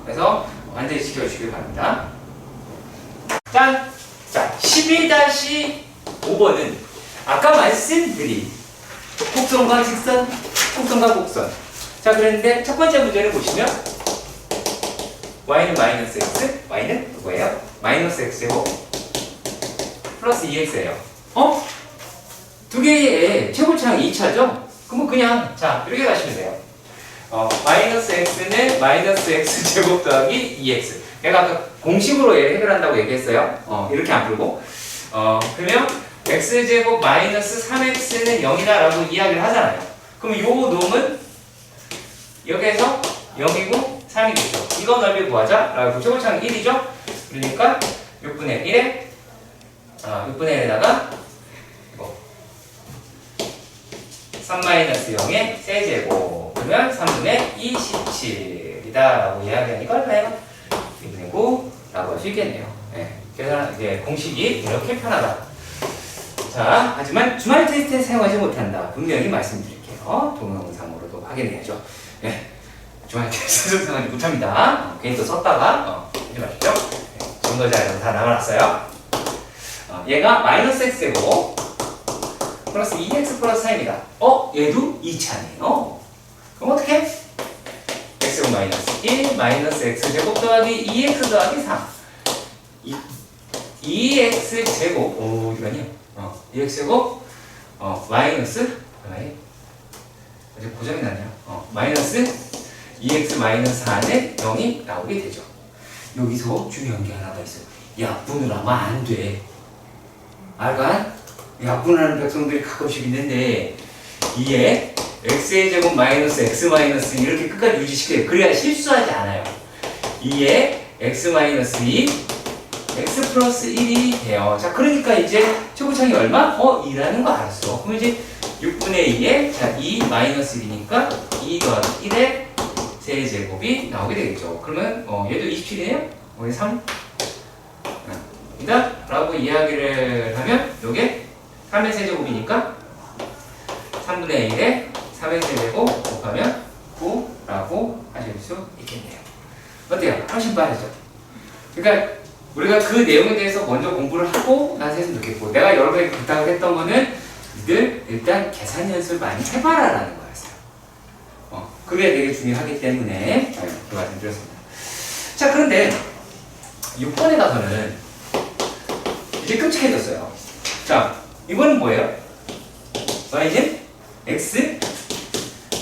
Speaker 1: 그래서 완전히 지켜주시길 바랍니다. 짠! 자, 12-5번은 아까 말씀드린 곡선과 직선, 곡선과 곡선. 자, 그런데 첫 번째 문제를 보시면 y는 마이너스 x, y는 누구예요? 마이너스 x고 플러스 2x예요. 두 개의 최고차항이 2차죠? 그러면 그냥 자, 이렇게 가시면 돼요. 마이너스 x는 마이너스 x 제곱 더하기 2x. 내가 아까 공식으로 얘를 해결한다고 얘기했어요. 이렇게 안 풀고. 그러면 x 제곱 마이너스 3x는 0이다라고 이야기를 하잖아요. 그럼 요 놈은 여기에서 0이고 3이겠죠. 이거 넓이 구하자. 라고 최고차항 1이죠. 그러니까 6분의 1에 6분의 1에다가 3-0의 세제곱. 그러면 3분의 27이다 라고 이야기하니까 얼마예요? 2분의 9라고 할 수 있겠네요. 네, 계산, 이제 공식이 이렇게 편하다. 자, 하지만 주말 테스트에 사용하지 못한다. 분명히 말씀드릴게요. 동영상으로도 확인해야죠. 네, 주말 테스트 사용하지 못합니다. 괜히 또 썼다가 하지 마시죠. 네, 정도 자료는 다 나가놨어요. 얘가 마이너스 x고 플러스 2x 플러스 4입니다. 얘도 2차네요. 그럼 어떻게? x제곱 마이너스 1 마이너스 x제곱 더하기 2x 더하기 3. 2x제곱 어디가냐? 2x제곱 마이너스 얼마예요? 아직 고장이 났네요. 마이너스 2x 마이너스 4는 0이 나오게 되죠. 여기서 중요한 게 하나가 있어요. 약분을 하면 안 돼. 알간? 약분하는 백성들이 가끔씩 있는데 이에 x의 제곱 마이너스 x 마이너스 이렇게 끝까지 유지시켜요. 그래야 실수하지 않아요. 2에 x 마이너스 2 x 플러스 1이 돼요. 자, 그러니까 이제 최고차항이 얼마? 2라는 거 알았어. 그럼 이제 6분의 2에 자, 2 마이너스 1이니까 2 더하기 1의 세제곱이 나오게 되겠죠. 그러면 얘도 27이네요? 여기 3 이다 라고 이야기를 하면 요게 3의 세제곱이니까 3분의 1에 3의 세제곱 곱하면 수 있겠네요. 어때요? 훨씬 빠르죠? 그러니까 우리가 그 내용에 대해서 먼저 공부를 하고 나서 했으면 좋겠고, 내가 여러분에게 부탁을 했던 거는 니들 일단 계산 연습을 많이 해봐라 라는 거였어요. 그게 되게 중요하기 때문에 그 말씀 드렸습니다. 자, 그런데 6번에 가서는 이제 끔찍해졌어요. 자, 이번은 뭐예요? y는 x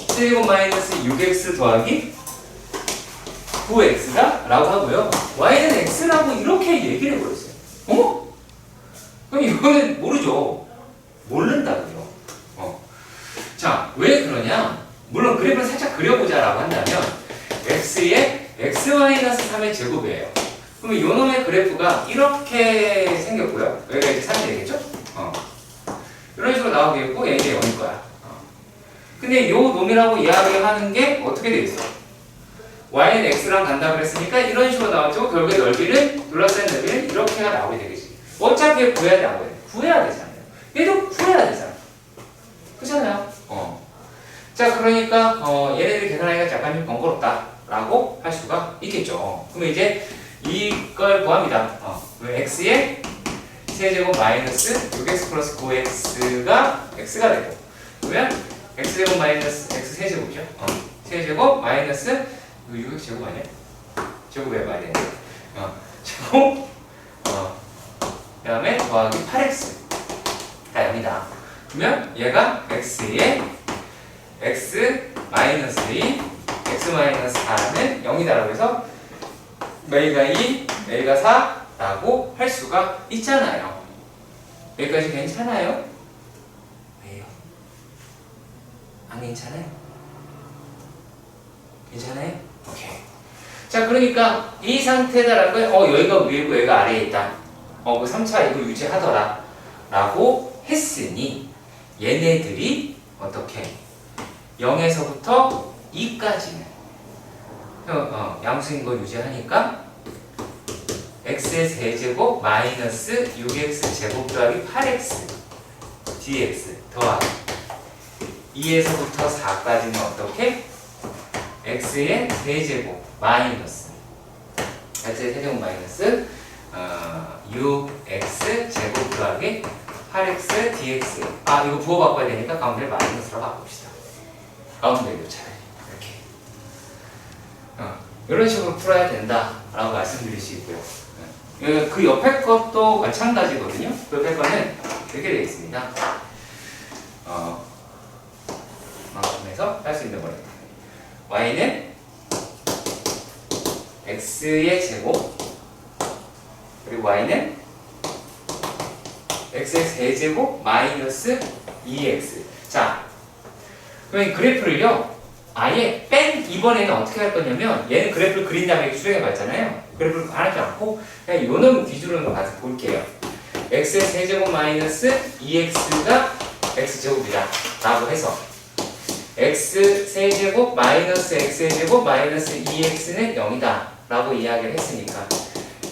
Speaker 1: 세제곱 마이너스 6x 더하기 9x다 라고 하고요. y는 x라고 이렇게 얘기를 해버렸어요. 어머? 그럼 이거는 모르죠. 모른다고요. 자, 왜 그러냐? 물론 그래프를 살짝 그려보자 라고 한다면 x의 x-3의 제곱이에요. 그럼 이 놈의 그래프가 이렇게 생겼고요. 여기가 이제 3이 되겠죠? 이런 식으로 나오겠고 얘가 이제 0일 거야. 근데 요 놈이라고 이야기하는 게 어떻게 돼 있어? y는 x랑 간다 그랬으니까 이런 식으로 나왔죠. 결국에 넓이는 둘러싼 넓이는 이렇게가 나오게 되겠지. 어차피 구해야 되잖아요. 얘도 구해야 되잖아. 그렇잖아요. 자, 그러니까 얘네들이 계산하기가 약간 좀 번거롭다라고 할 수가 있겠죠. 그러면 이제 이걸 구합니다. x의 세제곱 마이너스 6x 플러스 9x가 x가 되고, 그러면 x제곱 마이너스 x 세제곱이죠. 세제곱 마이너스 6x 제곱 아니야? 제곱에 말이 되는데 제곱 그 다음에 더하기 8x가 0이다. 그러면 얘가 x의 x 마이너스 2 x 마이너스 4는 0이다라고 해서 여기가 2, 여기가 4라고 할 수가 있잖아요. 여기까지 괜찮아요? 왜요? 안 괜찮아요? 괜찮아요? 오케이. 자, 그러니까 이 상태다라는 걸 여기가 위고 여기가 아래에 있다. 그 3차 이거 유지하더라 라고 했으니 얘네들이 어떻게 0에서부터 2까지는 양수인 거 유지하니까 x의 세제곱 마이너스 6x 제곱 더하기 8x dx 더하기 2에서부터 4까지는 어떻게? x의 세제곱 마이너스 x의 세제곱 마이너스 6x 제곱 더하기 8x dx. 이거 부호 바꿔야 되니까 가운데를 마이너스로 바꿉시다. 가운데로 차라리 이렇게 이런 식으로 풀어야 된다라고 말씀드릴 수 있고요. 그 옆에 것도 마찬가지거든요. 그 옆에 거는 이렇게 되어 있습니다. 그래서 할 수 있는 거예요. y는 x의 제곱 그리고 y는 x의 세제곱 마이너스 2x. 자, 그러면 그래프를요 아예 뺀 이번에는 어떻게 할 거냐면 얘는 그래프를 그린 다음에 이렇게 수정해 봤잖아요. 그래프를 안 하지 않고 그냥 요놈 기준으로 가서 볼게요. x의 세제곱 마이너스 2x가 x제곱이다 라고 해서 x 세제곱 마이너스 x의 제곱 마이너스 2x는 0이다 라고 이야기를 했으니까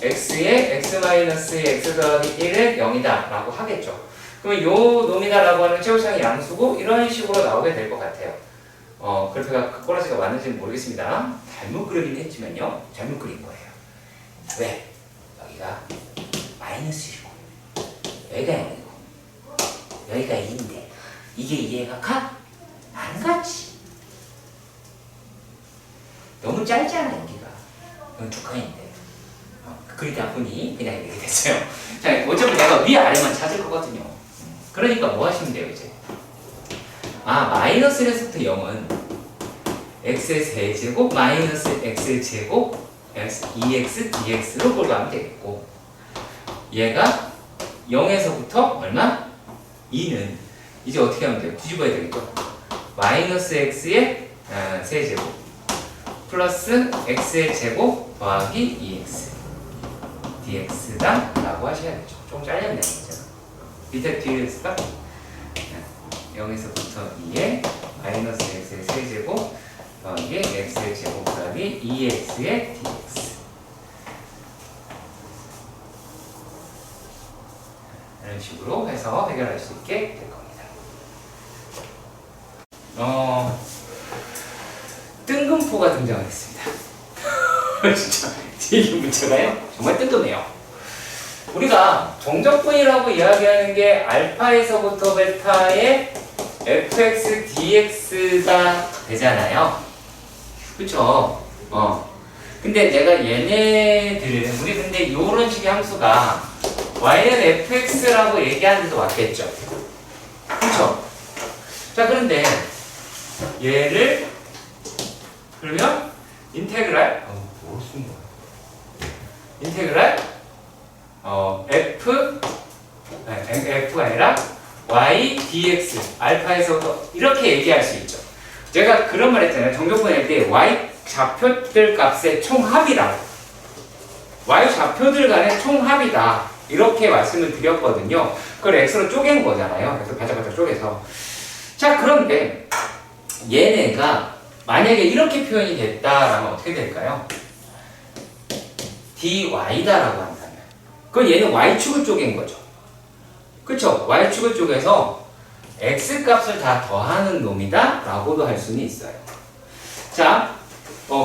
Speaker 1: x의 x 마이너스의 x 더하기 1은 0이다 라고 하겠죠. 그러면 요 놈이다 라고 하는 최우상의 양수고 이런 식으로 나오게 될 것 같아요. 그래프가 꼬라지가 맞는지는 모르겠습니다. 잘못 그리긴 했지만요 잘못 그린 거예요. 왜? 여기가 마이너스이고 여기가 0이고 여기가 2인데 이게 이해가 가? 안 가지. 너무 짧잖아 여기가. 이건 두 칸인데 그리다 보니 그냥 이렇게 됐어요. 자, 어차피 내가 위아래만 찾을 거거든요. 그러니까 뭐 하시면 돼요 이제. 마이너스 1에서부터 0은 x의 세제곱 마이너스 x의 제곱 2x dx로 골고하면 되겠고 얘가 0에서부터 얼마? 2는 이제 어떻게 하면 돼요? 뒤집어야 되겠죠? 마이너스 x의 세제곱 플러스 x의 제곱 더하기 2x dx다 라고 하셔야겠죠. 좀 잘렸네요. 밑에 뒤에 있을까? 0에서부터 2에 마이너스 x의 세제곱 더하기 x의 제곱 더하기 2x의 dx 이런 식으로 해서 해결할 수 있게 될 겁니다. 뜬금포 F가 등장을 했습니다. 진짜 이게 문제가요? 정말 뜬금해요. 우리가 정적분이라고 이야기하는 게 알파에서부터 베타의 fx dx가 되잖아요. 그쵸? 근데 내가 얘네들은 우리 근데 요런 식의 함수가 y는 fx라고 얘기하는데도 왔겠죠. 그쵸? 자, 그런데 얘를 그러면 인테그랄 뭐 쓴 거야? 인테그랄 f가 아니라 y dx 알파에서부터 이렇게 얘기할 수 있죠. 제가 그런 말 했잖아요. 정적분 할 때 y 좌표들 값의 총합이라고. y 좌표들 간의 총합이다. 이렇게 말씀을 드렸거든요. 그걸 x로 쪼갠 거잖아요. 그래서 바짝바짝 쪼개서. 자, 그런데 얘네가 만약에 이렇게 표현이 됐다라면 어떻게 될까요? dy다라고 한다면. 그건 얘는 y축을 쪼갠 거죠. 그쵸? y축을 쪼개서 x값을 다 더하는 놈이다 라고도 할 수는 있어요. 자,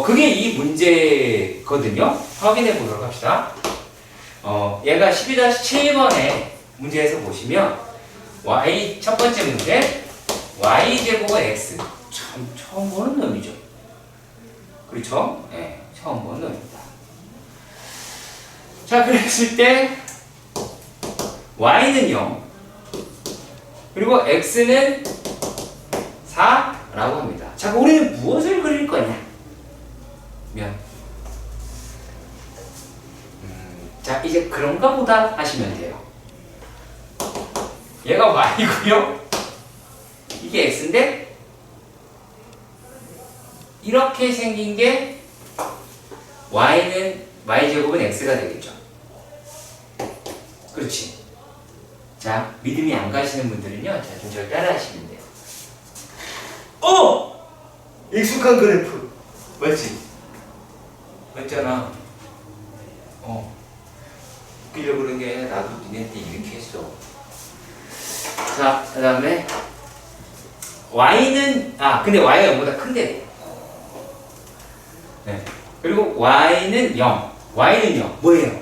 Speaker 1: 그게 이 문제거든요. 확인해 보도록 합시다. 얘가 12-7번의 문제에서 보시면 y 첫 번째 문제 y제곱은 x 참 처음 보는 놈이죠. 그렇죠? 네, 처음 보는 놈입니다. 자, 그랬을 때 y는 0 그리고 x는 4라고 합니다. 자, 우리는 무엇을 그릴 거냐? 자, 이제 그런가 보다 하시면 돼요. 얘가 y고요. 이게 x인데 이렇게 생긴 게 y제곱은 x가 되겠죠. 그렇지. 자, 믿음이 안 가시는 분들은요, 자, 좀 절 따라 하시면 돼요. 익숙한 그래프. 맞지? 맞잖아. 웃기려고 그런 게 아니라 나도 니네한테 이렇게 했어. 자, 그 다음에 y는, 근데 y가 0보다 큰데. 네. 그리고 y는 0. y는 0. 뭐예요?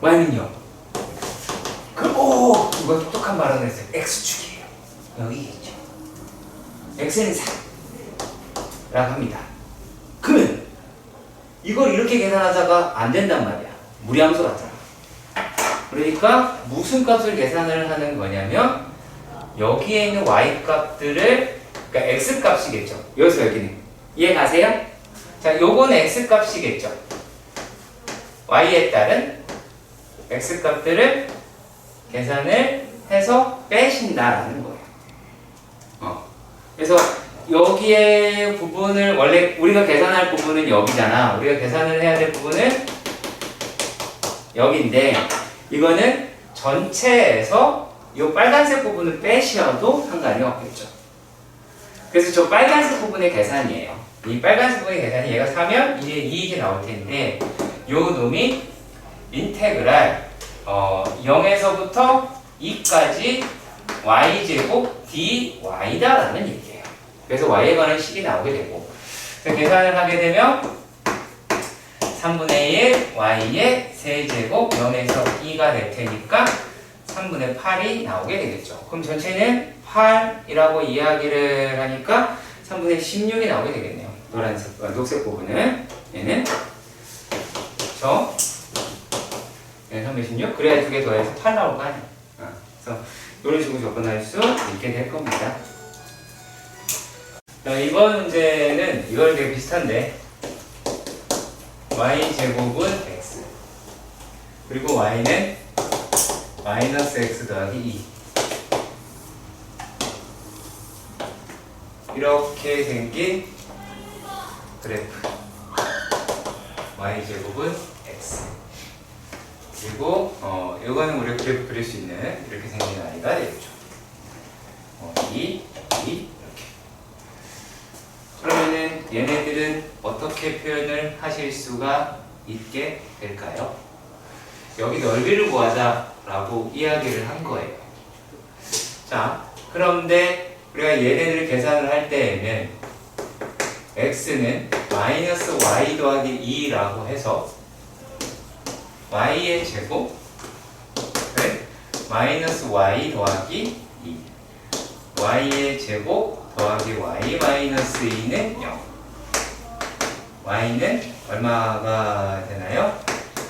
Speaker 1: y는 0. 누가 똑똑한 발언을 했어요. x축이에요. 여기겠죠. x는 4라고 합니다. 그러면 이걸 이렇게 계산하자가 안 된단 말이야. 무리함수 같잖아. 그러니까 무슨 값을 계산을 하는 거냐면 여기에 있는 y 값들을, 그러니까 x 값이겠죠. 여기서 여기는 이해 가세요? 자, 요거는 x 값이겠죠. y에 따른 x 값들을 계산을 해서 빼신다라는 거예요. 그래서 여기에 부분을 원래 우리가 계산할 부분은 여기잖아. 우리가 계산을 해야 될 부분은 여기인데 이거는 전체에서 이 빨간색 부분을 빼셔도 상관이 없겠죠. 그래서 저 빨간색 부분의 계산이에요. 이 빨간색 부분의 계산이 얘가 4면 이제 이익이 나올 텐데 요 놈이 인테그랄 0에서부터 2까지 y제곱 dy다라는 얘기예요. 그래서 y에 관한 식이 나오게 되고 계산을 하게 되면 3분의 1 y의 세제곱 0에서 2가 될 테니까 3분의 8이 나오게 되겠죠. 그럼 전체는 8이라고 이야기를 하니까 3분의 16이 나오게 되겠네요. 녹색 부분은 얘는 그렇죠? 316 그래야 두 개 더해서 8 나올 거 아니야. 그래서 이런 식으로 접근할 수 있게 될 겁니다. 자, 이번 문제는 이거랑 되게 비슷한데 y제곱은 x 그리고 y는 마이너스 x 더하기 2 이렇게 생긴 그래프 y제곱은 x 그리고 이거는 우리가 그래프 그릴 수 있는 이렇게 생긴 아이가 되겠죠. 2 이렇게. 그러면은 얘네들은 어떻게 표현을 하실 수가 있게 될까요? 여기 넓이를 구하자라고 이야기를 한 거예요. 자, 그런데 우리가 얘네들을 계산을 할 때에는 x는 마이너스 y 더하기 2라고 해서 y의 제곱을 마이너스 y 더하기 2 y의 제곱 더하기 y 마이너스 2는 0 y는 얼마가 되나요?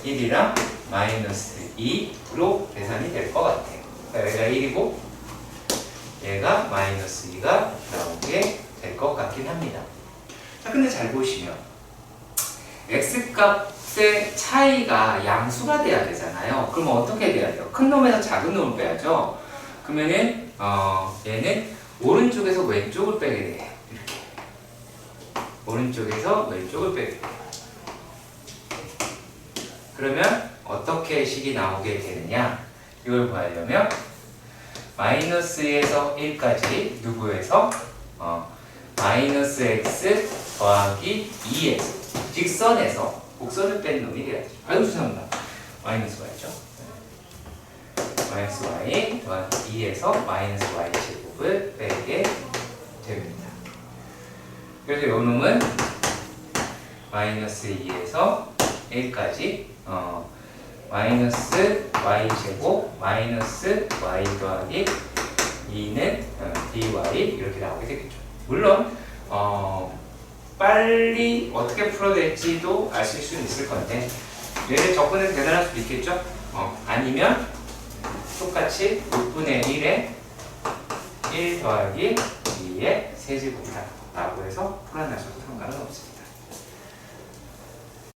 Speaker 1: 1이랑 마이너스 2로 계산이 될 것 같아요. 그러니까 얘가 1이고 얘가 마이너스 2가 나오게 될 것 같긴 합니다. 자, 근데 잘 보시면 x값의 차이가 양수가 돼야 되잖아요. 그럼 어떻게 돼야 돼요? 큰 놈에서 작은 놈을 빼야죠. 그러면은 얘는 오른쪽에서 왼쪽을 빼게 돼요. 이렇게 오른쪽에서 왼쪽을 빼게 돼요. 그러면 어떻게 식이 나오게 되느냐? 이걸 보려면 마이너스에서 1까지 누구에서 마이너스 x 더하기 2에서 직선에서 곡선을 뺀 놈이 돼야 되죠. 아이고 죄송합니다. 마이너스 y죠. 마이너스 y 더하기 2에서 마이너스 y 제곱을 빼게 됩니다. 그래서 이 놈은 마이너스 2에서 1까지 마이너스 y 제곱 마이너스 y 더하기 2는 dy 이렇게 나오게 되겠죠. 물론 빨리 어떻게 풀어낼지도 아실 수는 있을 건데 얘를 접근해서 계산할 수도 있겠죠. 아니면 똑같이 6분의 1에 1 더하기 2의 세제곱이다 라고 해서 풀어내셔도 상관은 없습니다.